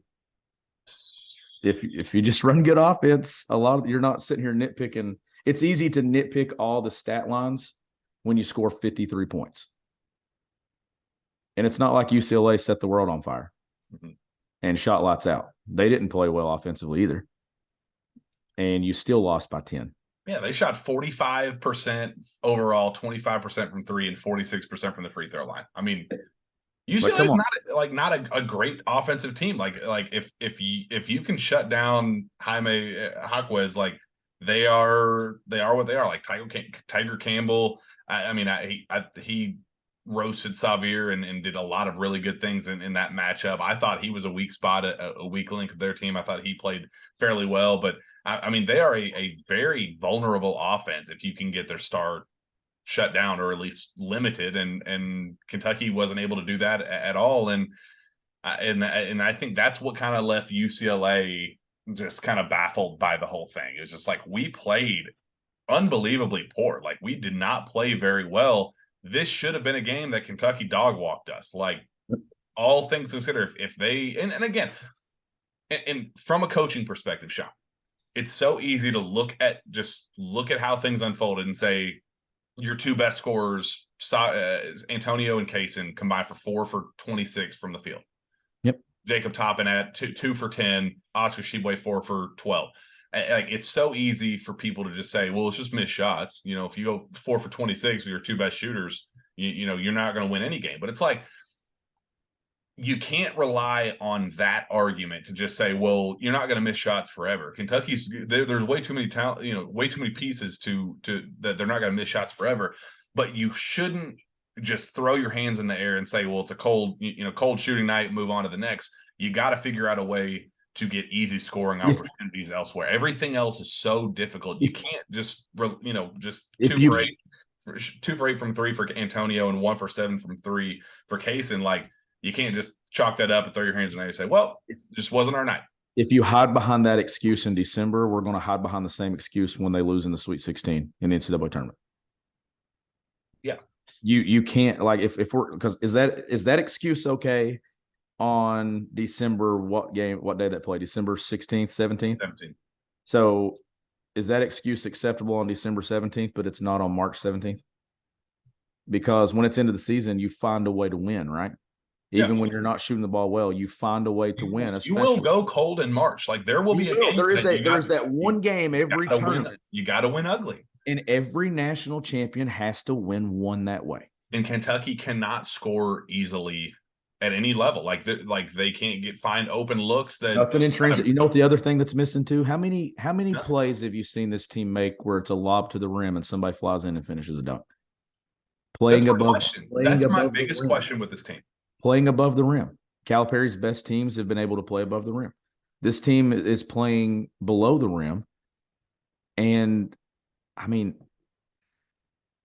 If you just run good offense, you're not sitting here nitpicking. It's easy to nitpick all the stat lines when you score 53 points. And it's not like UCLA set the world on fire and shot lights out. They didn't play well offensively either. And you still lost by 10. Yeah, they shot 45% overall, 25% from three, and 46% from the free throw line. I mean, UCLA is not a great offensive team. Like if you can shut down Jaime Jaquez, like they are what they are. Like Tiger Campbell. He roasted Xavier and did a lot of really good things in that matchup. I thought he was a weak spot, a weak link of their team. I thought he played fairly well, but I mean, they are a very vulnerable offense if you can get their star shut down or at least limited. And Kentucky wasn't able to do that at all. And And I think that's what kind of left UCLA just kind of baffled by the whole thing. It's just like we played unbelievably poor. Like we did not play very well. This should have been a game that Kentucky dog walked us. Like all things considered, if they and again, and from a coaching perspective, Shawn, it's so easy to look at how things unfolded and say your two best scorers, Antonio and Kaysen, combined for 4 for 26 from the field. Yep. Jacob Toppin at 2 for 10, Oscar Tshiebwe 4 for 12. Like it's so easy for people to just say, well, it's just missed shots. You know, if you go 4 for 26 with your two best shooters, you know, you're not going to win any game. But it's like you can't rely on that argument to just say, well, you're not going to miss shots forever. Kentucky's there's way too many talent, you know, way too many pieces to that they're not going to miss shots forever. But you shouldn't just throw your hands in the air and say, well, it's a cold shooting night, move on to the next. You got to figure out a way to get easy scoring opportunities elsewhere. Everything else is so difficult. You can't just, just 2 for 8, 2 for 8 from 3 for Antonio and 1 for 7 from 3 for Kaysen. Like you can't just chalk that up and throw your hands in there and say, well, it just wasn't our night. If you hide behind that excuse in December, we're going to hide behind the same excuse when they lose in the Sweet 16 in the NCAA tournament. Yeah. You can't, like, if we're, because is that excuse okay on December, what day that play? December 16th, 17th? 17th. So is that excuse acceptable on December 17th, but it's not on March 17th? Because when it's into the season, you find a way to win, right? Even when you're not shooting the ball well, you find a way to win. You will go cold in March. Like there will be a game. There is that one game every tournament. You got to win ugly. And every national champion has to win one that way. And Kentucky cannot score easily at any level. Like they can't find open looks. Nothing in transit. You know what the other thing that's missing too? How many plays have you seen this team make where it's a lob to the rim and somebody flies in and finishes a dunk? That's my biggest question with this team. Playing above the rim. Calipari's best teams have been able to play above the rim. This team is playing below the rim. And I mean,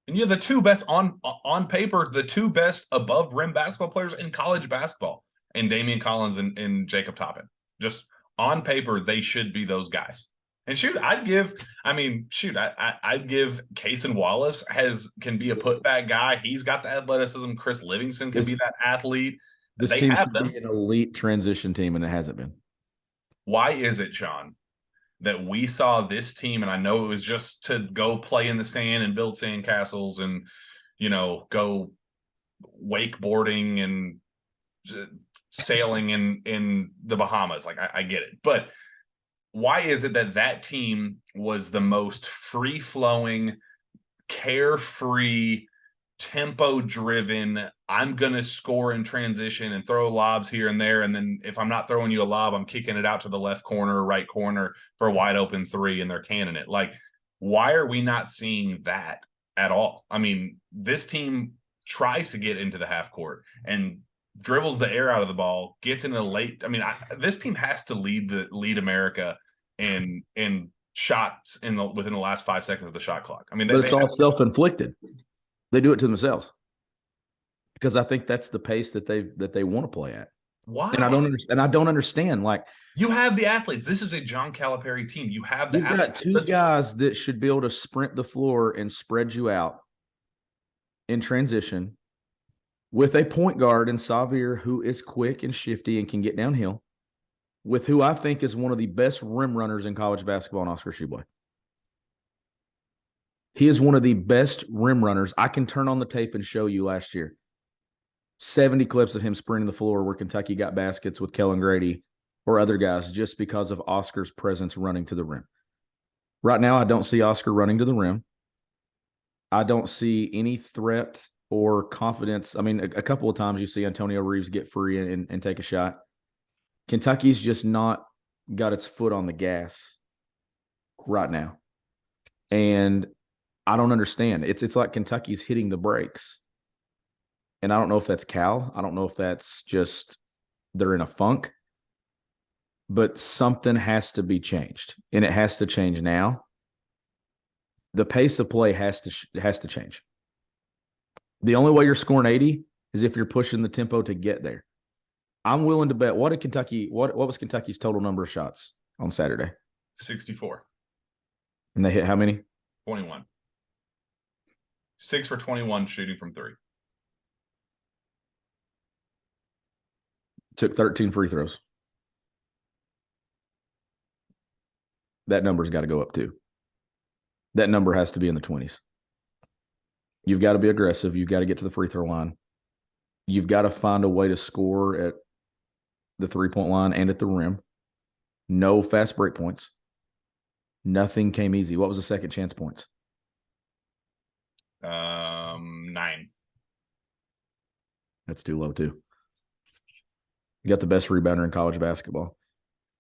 and you're the two best on paper, the two best above rim basketball players in college basketball, and Damian Collins and Jacob Toppin. Just on paper, they should be those guys. And I'd give Kaysen Wallace can be a putback guy. He's got the athleticism. Chris Livingston can be that athlete. This team should be an elite transition team, and it hasn't been. Why is it, Shawn, that we saw this team, and I know it was just to go play in the sand and build sand castles and, go wakeboarding and sailing in the Bahamas. Like I get it. But why is it that team was the most free-flowing, carefree, tempo-driven, I'm going to score in transition and throw lobs here and there, and then if I'm not throwing you a lob, I'm kicking it out to the left corner, right corner for a wide-open 3, and they're canning it. Like, why are we not seeing that at all? I mean, this team tries to get into the half court and dribbles the air out of the ball, gets in a late. I mean, this team has to lead America in shots within the last 5 seconds of the shot clock. I mean, but it's all self-inflicted. They do it to themselves because I think that's the pace that they want to play at. Why? And I don't understand. Like, you have the athletes. This is a John Calipari team. You have the athletes. You've got 2 guys that should be able to sprint the floor and spread you out in transition, with a point guard in Xavier who is quick and shifty and can get downhill, with who I think is one of the best rim runners in college basketball, Oscar Tshiebwe. He is one of the best rim runners. I can turn on the tape and show you last year. 70 clips of him sprinting the floor where Kentucky got baskets with Kellen Grady or other guys just because of Oscar's presence running to the rim. Right now, I don't see Oscar running to the rim. I don't see any threat or confidence. I mean, a couple of times you see Antonio Reeves get free and take a shot. Kentucky's just not got its foot on the gas right now. And I don't understand. It's like Kentucky's hitting the brakes. And I don't know if that's Cal. I don't know if that's just they're in a funk. But something has to be changed. And it has to change now. The pace of play has to change. The only way you're scoring 80 is if you're pushing the tempo to get there. I'm willing to bet. What was Kentucky's total number of shots on Saturday? 64. And they hit how many? 21. 6 for 21 shooting from three. Took 13 free throws. That number's got to go up too. That number has to be in the 20s. You've got to be aggressive. You've got to get to the free throw line. You've got to find a way to score at the three-point line and at the rim. No fast break points. Nothing came easy. What was the second chance points? 9. That's too low too. You got the best rebounder in college basketball.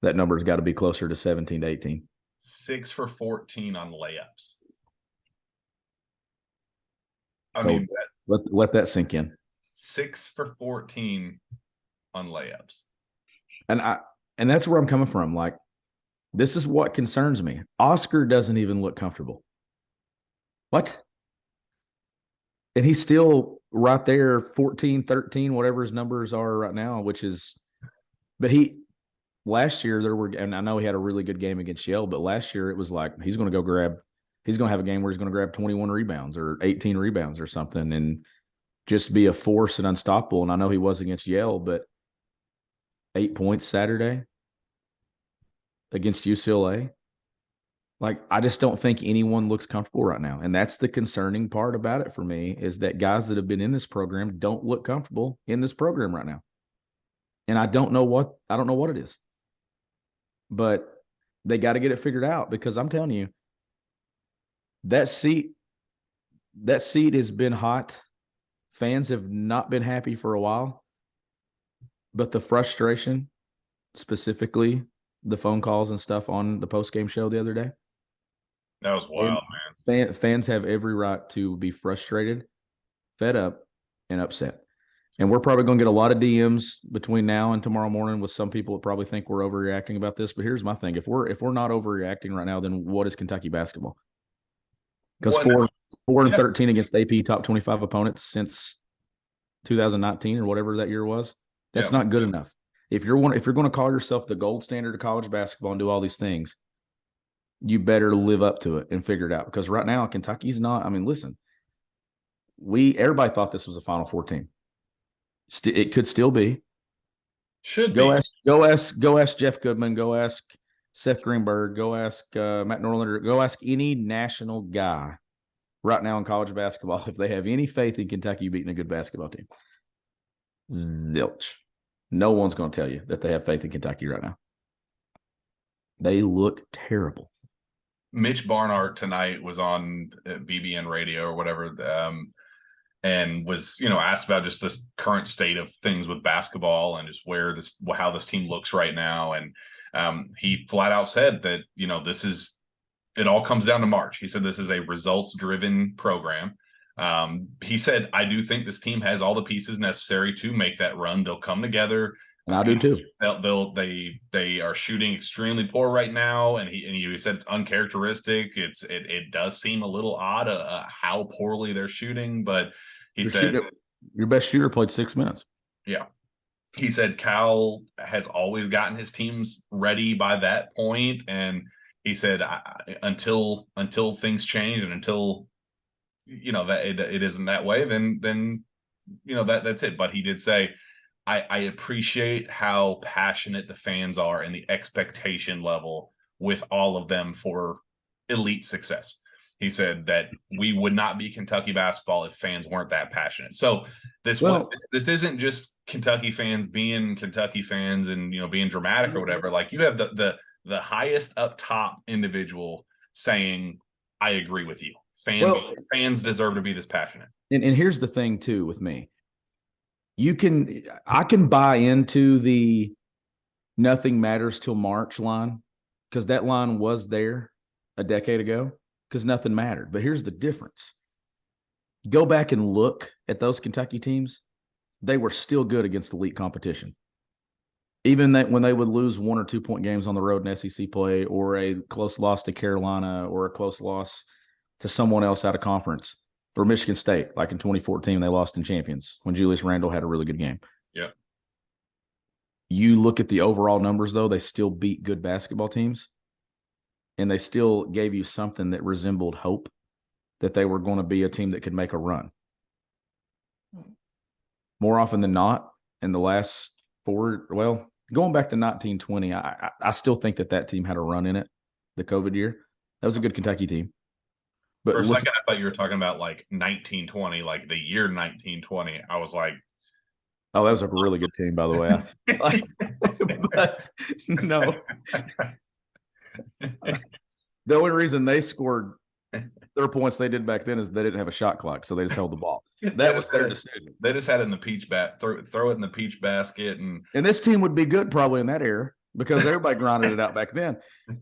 That number's got to be closer to 17 to 18. 6 for 14 on layups. I mean, let that sink in. 6 for 14 on layups. And that's where I'm coming from. Like, this is what concerns me. Oscar doesn't even look comfortable. What? And he's still right there, 14, 13, whatever his numbers are right now, but last year and I know he had a really good game against Yale, but last year it was like, he's going to have a game where he's going to grab 21 rebounds or 18 rebounds or something and just be a force and unstoppable. And I know he was against Yale, but 8 points Saturday against UCLA. Like, I just don't think anyone looks comfortable right now. And that's the concerning part about it for me, is that guys that have been in this program don't look comfortable in this program right now. And I don't know what it is. But they got to get it figured out, because I'm telling you, that seat has been hot. Fans have not been happy for a while. But the frustration, specifically the phone calls and stuff on the post-game show the other day, that was wild, man. Fans have every right to be frustrated, fed up, and upset. And we're probably going to get a lot of DMs between now and tomorrow morning with some people that probably think we're overreacting about this. But here's my thing: if we're not overreacting right now, then what is Kentucky basketball? Because 4-13 against AP top 25 opponents since 2019 or whatever that year was. That's not good enough. If you're going to call yourself the gold standard of college basketball and do all these things, you better live up to it and figure it out. Because right now, Kentucky's not. I mean, listen, everybody thought this was a Final Four team. It could still be. Should go be. Go ask Jeff Goodman. Go ask Seth Greenberg. Go ask Matt Norlander. Go ask any national guy right now in college basketball if they have any faith in Kentucky beating a good basketball team. Zilch. No one's going to tell you that they have faith in Kentucky right now. They look terrible. Mitch Barnhart tonight was on BBN radio or whatever, and was, asked about just this current state of things with basketball and just how this team looks right now. And he flat out said that, it all comes down to March. He said this is a results-driven program. He said, I do think this team has all the pieces necessary to make that run. They'll come together. And I do too. They are shooting extremely poor right now, and he said it's uncharacteristic. It does seem a little odd how poorly they're shooting, but he says your best shooter played 6 minutes. Yeah, he said Cal has always gotten his teams ready by that point, and he said until things change and until that it isn't that way, then that's it. But he did say, I appreciate how passionate the fans are and the expectation level with all of them for elite success. He said that we would not be Kentucky basketball if fans weren't that passionate. So this isn't just Kentucky fans being Kentucky fans and being dramatic or whatever. Like, you have the highest up top individual saying, I agree with you. Fans deserve to be this passionate. And here's the thing too with me. I can buy into the nothing matters till March line, because that line was there a decade ago because nothing mattered. But here's the difference. Go back and look at those Kentucky teams. They were still good against elite competition. Even when they would lose 1 or 2 point games on the road in SEC play, or a close loss to Carolina, or a close loss to someone else out of conference, or Michigan State, like in 2014, they lost in Champions when Julius Randle had a really good game. Yeah. You look at the overall numbers, though, they still beat good basketball teams, and they still gave you something that resembled hope that they were going to be a team that could make a run. More often than not, in the last going back to 1920, I still think that team had a run in it, the COVID year. That was a good Kentucky team. But For a second, I thought you were talking about like 1920, like the year 1920. I was like, oh, that was a really good team, by the way. But no. The only reason they scored their points they did back then is they didn't have a shot clock, so they just held the ball. That was their decision. They just had it in the peach throw it in the peach basket, and this team would be good probably in that era because everybody grinded it out back then.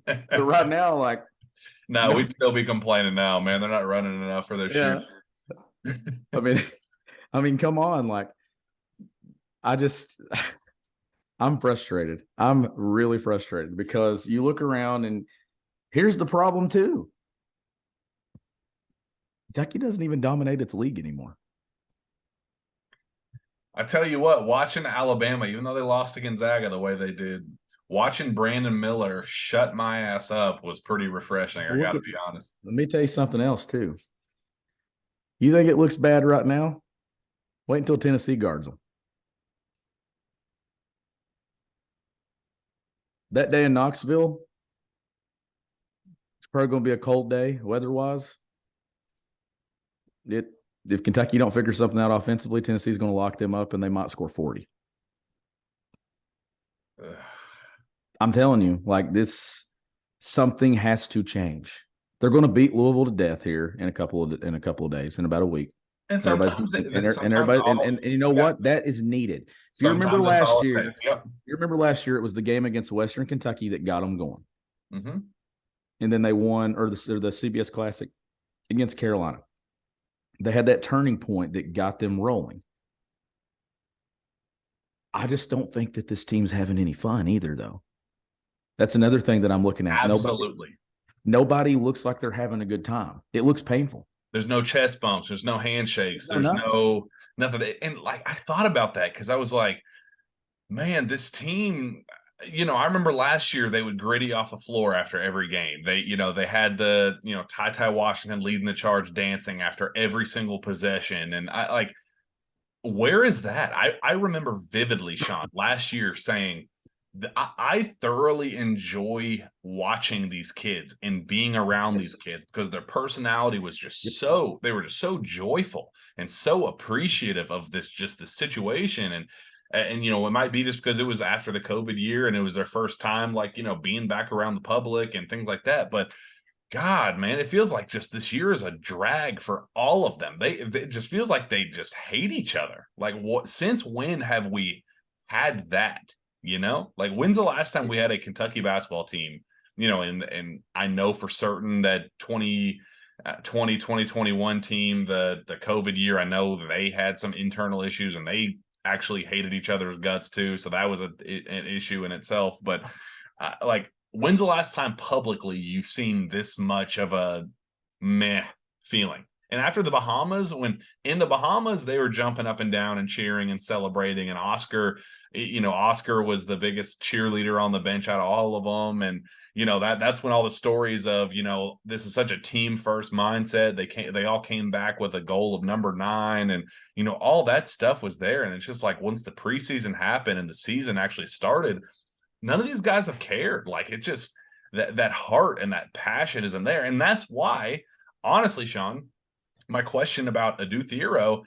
But right now, like, no, we'd still be complaining now, man. They're not running enough for their shoes. I mean, come on, like, I'm frustrated. I'm really frustrated because you look around and here's the problem too. Kentucky doesn't even dominate its league anymore. I tell you what, watching Alabama, even though they lost to Gonzaga the way they did, watching Brandon Miller shut my ass up was pretty refreshing. I got to be honest. Let me tell you something else too. You think it looks bad right now? Wait until Tennessee guards them. That day in Knoxville, it's probably going to be a cold day weather-wise. If Kentucky don't figure something out offensively, Tennessee's going to lock them up and they might score 40. I'm telling you, like, something has to change. They're going to beat Louisville to death here in a couple of days, in about a week. And you know what? That is needed. If you remember last year, it was the game against Western Kentucky that got them going. Mm-hmm. And then they won, or the CBS Classic against Carolina. They had that turning point that got them rolling. I just don't think that this team's having any fun either, though. That's another thing that I'm looking at. Absolutely. Nobody looks like they're having a good time. It looks painful. There's no chest bumps. There's no handshakes. There's no nothing. And like, I thought about that because I was like, man, this team, I remember last year they would gritty off the floor after every game. They had the, Ty Washington leading the charge dancing after every single possession. And I like, where is that? I remember vividly, Shawn, last year saying, I thoroughly enjoy watching these kids and being around these kids because their personality was just they were just so joyful and so appreciative of the situation. And it might be just because it was after the COVID year and it was their first time, like, being back around the public and things like that. But God, man, it feels like just this year is a drag for all of them. It just feels like they just hate each other. Like, since when have we had that? Like, when's the last time we had a Kentucky basketball team, and I know for certain that 2021 team, the COVID year, I know they had some internal issues and they actually hated each other's guts too. So that was an issue in itself. But like, when's the last time publicly you've seen this much of a meh feeling? And after the Bahamas, when in the Bahamas, they were jumping up and down and cheering and celebrating. And Oscar was the biggest cheerleader on the bench out of all of them. And, that's when all the stories of, this is such a team first mindset. They all came back with a goal of number 9 and, all that stuff was there. And it's just like, once the preseason happened and the season actually started, none of these guys have cared. Like, it just, that heart and that passion isn't there. And that's why, honestly, Shawn, my question about Adou Thiero,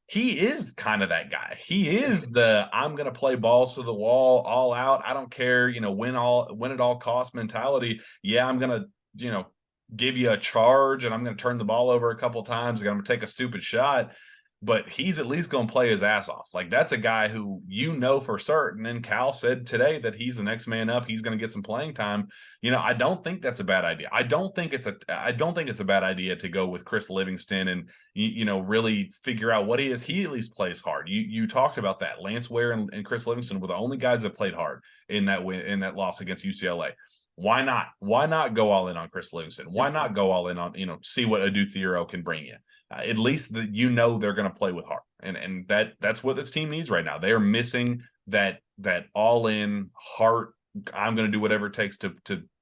he is kind of that guy. He is I'm going to play balls to the wall, all out. I don't care, win at all cost mentality. Yeah, I'm going to, give you a charge and I'm going to turn the ball over a couple times. I'm going to take a stupid shot, but he's at least going to play his ass off. Like, that's a guy who, for certain. And Cal said today that he's the next man up. He's going to get some playing time. I don't think that's a bad idea. I don't think it's a bad idea to go with Chris Livingston and, really figure out what he is. He at least plays hard. You talked about that. Lance Ware and Chris Livingston were the only guys that played hard in that loss against UCLA. Why not? Why not go all in on Chris Livingston? Why not go all in on, see what Adou Thiero can bring you? At least they're going to play with heart, and that's what this team needs right now. They are missing that all in heart. I'm going to do whatever it takes to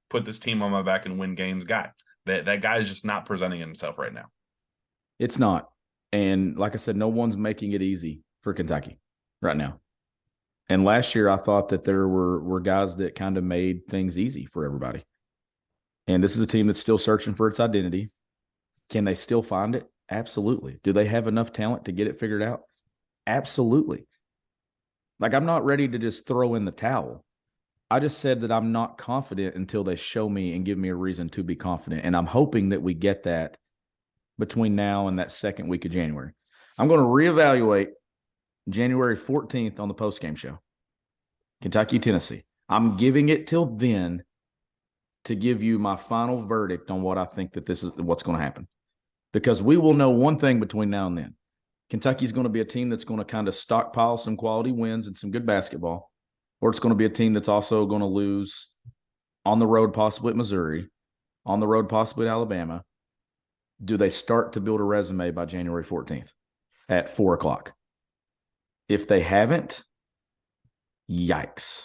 put this team on my back and win games. Guy, that guy is just not presenting himself right now. It's not, and like I said, no one's making it easy for Kentucky right now. And last year, I thought that there were guys that kind of made things easy for everybody. And this is a team that's still searching for its identity. Can they still find it? Absolutely. Do they have enough talent to get it figured out? Absolutely. Like, I'm not ready to just throw in the towel. I just said that I'm not confident until they show me and give me a reason to be confident. And I'm hoping that we get that between now and that second week of January. I'm going to reevaluate January 14th on the postgame show. Kentucky, Tennessee. I'm giving it till then to give you my final verdict on what I think that this is what's going to happen. Because we will know one thing between now and then. Kentucky's going to be a team that's going to kind of stockpile some quality wins and some good basketball, or it's going to be a team that's also going to lose on the road, possibly at Missouri, on the road, possibly at Alabama. Do they start to build a resume by January 14th at 4 o'clock? If they haven't, yikes.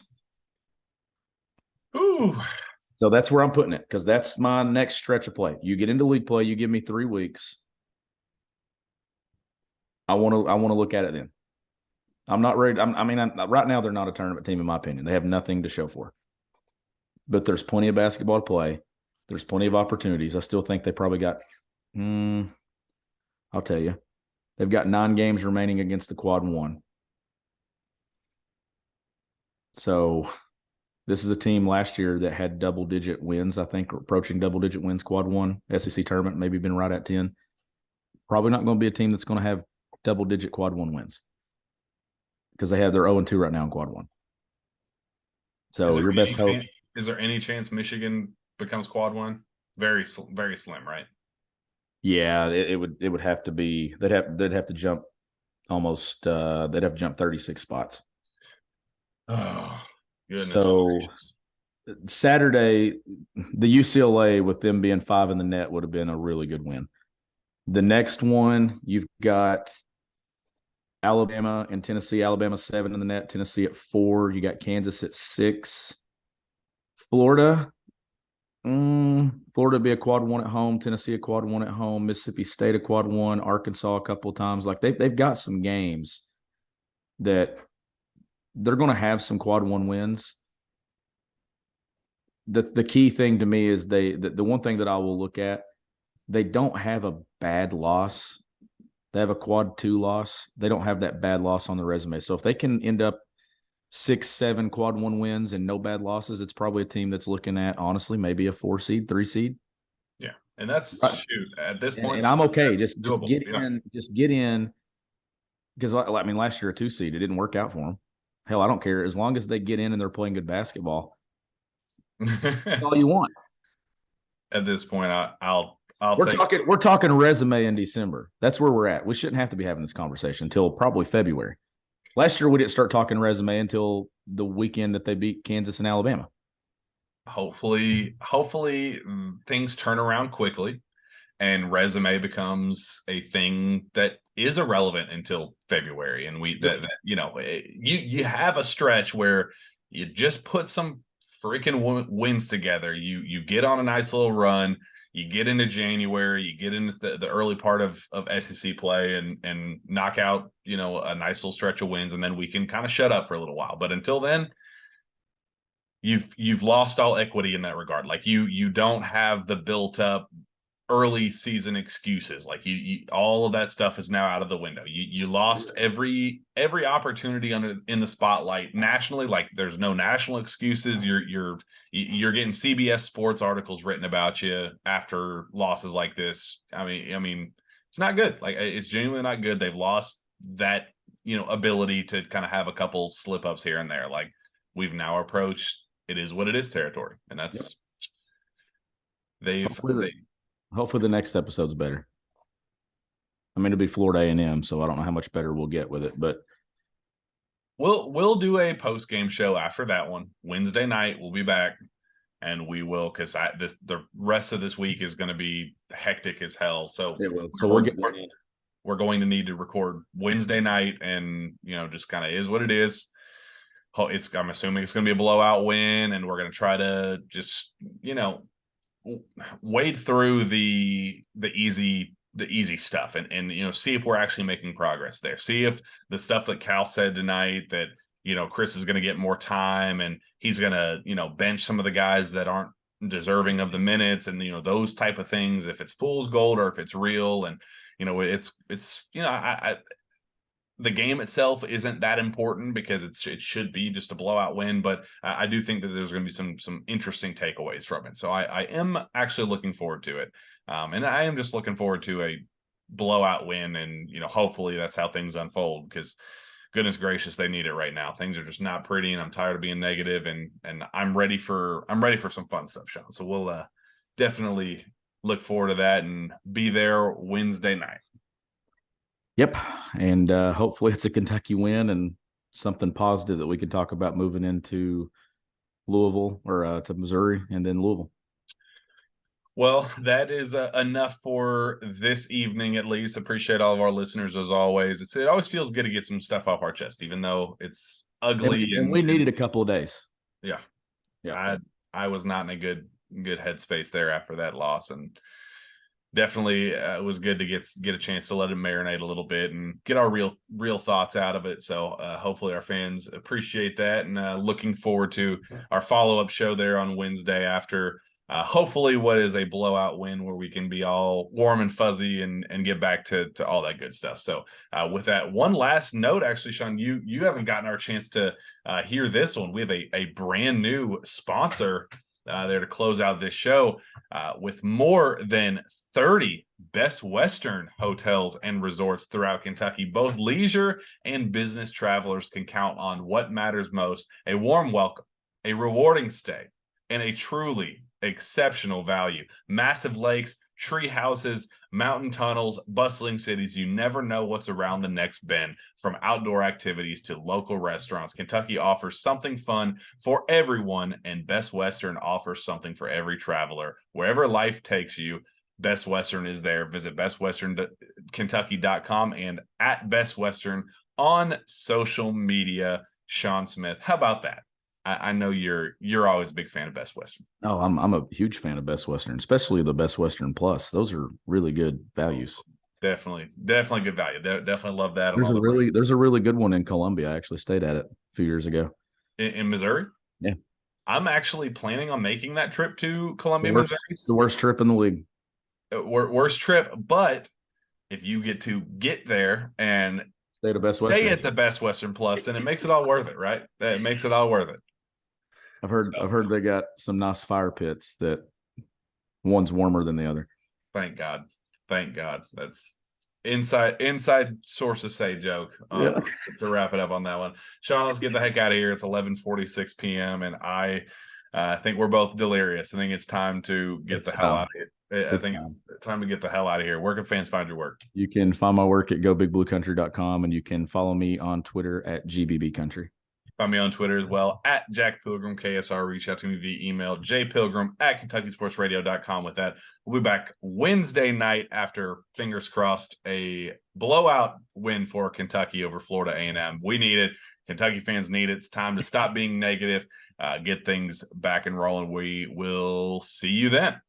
Ooh. So that's where I'm putting it, because that's my next stretch of play. You get into league play, you give me 3 weeks. I want to look at it then. I'm not ready. Right now they're not a tournament team in my opinion. They have nothing to show for. But there's plenty of basketball to play. There's plenty of opportunities. I still think they probably got. I'll tell you, they've got 9 games remaining against the quad 1. So this is a team last year that had double-digit wins, I think, approaching double-digit wins, quad 1, SEC tournament, maybe been right at 10. Probably not going to be a team that's going to have double-digit quad 1 wins because they're 0-2 right now in quad 1. So your best hope. Is there any chance Michigan becomes quad 1? Very, very slim, right? Yeah, it would have to be. They'd have to jump almost. They'd have to jump 36 spots. Oh, goodness. So Saturday, the UCLA with them being 5 in the net would have been a really good win. The next one, you've got Alabama and Tennessee. Alabama 7 in the net, Tennessee at 4. You got Kansas at 6. Florida be a quad 1 at home. Tennessee a quad 1 at home. Mississippi State a quad 1. Arkansas a couple of times. Like they've got some games that they're going to have some quad 1 wins. The key thing to me is the one thing that I will look at, they don't have a bad loss. They have a quad 2 loss. They don't have that bad loss on the resume. So if they can end up 6, 7 quad 1 wins and no bad losses, it's probably a team that's looking at, honestly, maybe a 4 seed, 3 seed. Yeah. And that's shoot at this point. And I'm okay. Just get in. Because last year a 2 seed, it didn't work out for them. Hell, I don't care. As long as they get in and they're playing good basketball, that's all you want. At this point, we're talking resume in December. That's where we're at. We shouldn't have to be having this conversation until probably February. Last year, we didn't start talking resume until the weekend that they beat Kansas and Alabama. Hopefully things turn around quickly and resume becomes a thing that is irrelevant until February. And you have a stretch where you just put some freaking wins together. You get on a nice little run. You get into January, you get into the early part of SEC play and knock out, a nice little stretch of wins, and then we can kind of shut up for a little while. But until then, you've lost all equity in that regard. Like you don't have the built up early season excuses. Like you all of that stuff is now out of the window. You lost every opportunity in the spotlight nationally. Like there's no national excuses. You're getting CBS Sports articles written about you after losses like this. I mean, it's not good. Like it's genuinely not good. They've lost that ability to kind of have a couple slip ups here and there. Like we've now approached it is what it is territory, and that's Hopefully the next episode's better. I mean, it'll be Florida A&M, so I don't know how much better we'll get with it, but we'll do a post-game show after that one. Wednesday night, we'll be back. and we will, because the rest of this week is going to be hectic as hell. So it will. So we're going to need to record Wednesday night, and just kind of is what it is. I'm assuming it's going to be a blowout win, and we're going to try to just wade through the easy stuff and see if we're actually making progress there. See if the stuff that Cal said tonight, that Chris is going to get more time and he's going to bench some of the guys that aren't deserving of the minutes, and those type of things, if it's fool's gold or if it's real. And the game itself isn't that important because it should be just a blowout win, but I do think that there's going to be some interesting takeaways from it. So I am actually looking forward to it, and I am just looking forward to a blowout win, and hopefully that's how things unfold, because goodness gracious, they need it right now. Things are just not pretty, and I'm tired of being negative, and I'm ready for some fun stuff, Shawn. So we'll definitely look forward to that and be there Wednesday night. Yep. And hopefully it's a Kentucky win and something positive that we could talk about moving into Louisville or to Missouri and then Louisville. Well, that is enough for this evening, at least. Appreciate all of our listeners as always. It always feels good to get some stuff off our chest, even though it's ugly. And we needed a couple of days. Yeah. I was not in a good headspace there after that loss, and definitely it was good to get a chance to let it marinate a little bit and get our real thoughts out of it. So hopefully our fans appreciate that, and looking forward to our follow-up show there on Wednesday after hopefully what is a blowout win, where we can be all warm and fuzzy and get back to all that good stuff. So with that, one last note, actually, Shawn, you haven't gotten our chance to hear this one. We have a brand new sponsor there to close out this show, with more than 30 Best Western hotels and resorts throughout Kentucky. Both leisure and business travelers can count on what matters most: a warm welcome, a rewarding stay, and a truly exceptional value. Massive lakes, tree houses, mountain tunnels, bustling cities. You never know what's around the next bend. From outdoor activities to local restaurants, Kentucky offers something fun for everyone, and Best Western offers something for every traveler. Wherever life takes you, Best Western is there. Visit bestwesternkentucky.com and at Best Western on social media. Shawn Smith, how about that? I know you're always a big fan of Best Western. Oh, I'm a huge fan of Best Western, especially the Best Western Plus. Those are really good values. Definitely good value. Definitely love that. There's a really good one in Columbia. I actually stayed at it a few years ago. In Missouri? Yeah. I'm actually planning on making that trip to Columbia, Missouri. The worst trip in the league. Worst trip, but if you get there and stay at the Best Western Plus, then it makes it all worth it, right? It makes it all worth it. I've heard they got some nice fire pits that one's warmer than the other. Thank God. That's inside sources say joke. To wrap it up on that one, Shawn, let's get the heck out of here. It's 11:46 p.m. and I think we're both delirious. I think it's time to get the hell out of here. I think it's time to get the hell out of here. Where can fans find your work? You can find my work at gobigbluecountry.com, and you can follow me on Twitter at gbbcountry. Find me on Twitter as well, at Jack Pilgrim KSR. Reach out to me via email, jpilgrim@KentuckySportsRadio.com. With that, we'll be back Wednesday night after, fingers crossed, a blowout win for Kentucky over Florida A&M. We need it. Kentucky fans need it. It's time to stop being negative, get things back and rolling. We will see you then.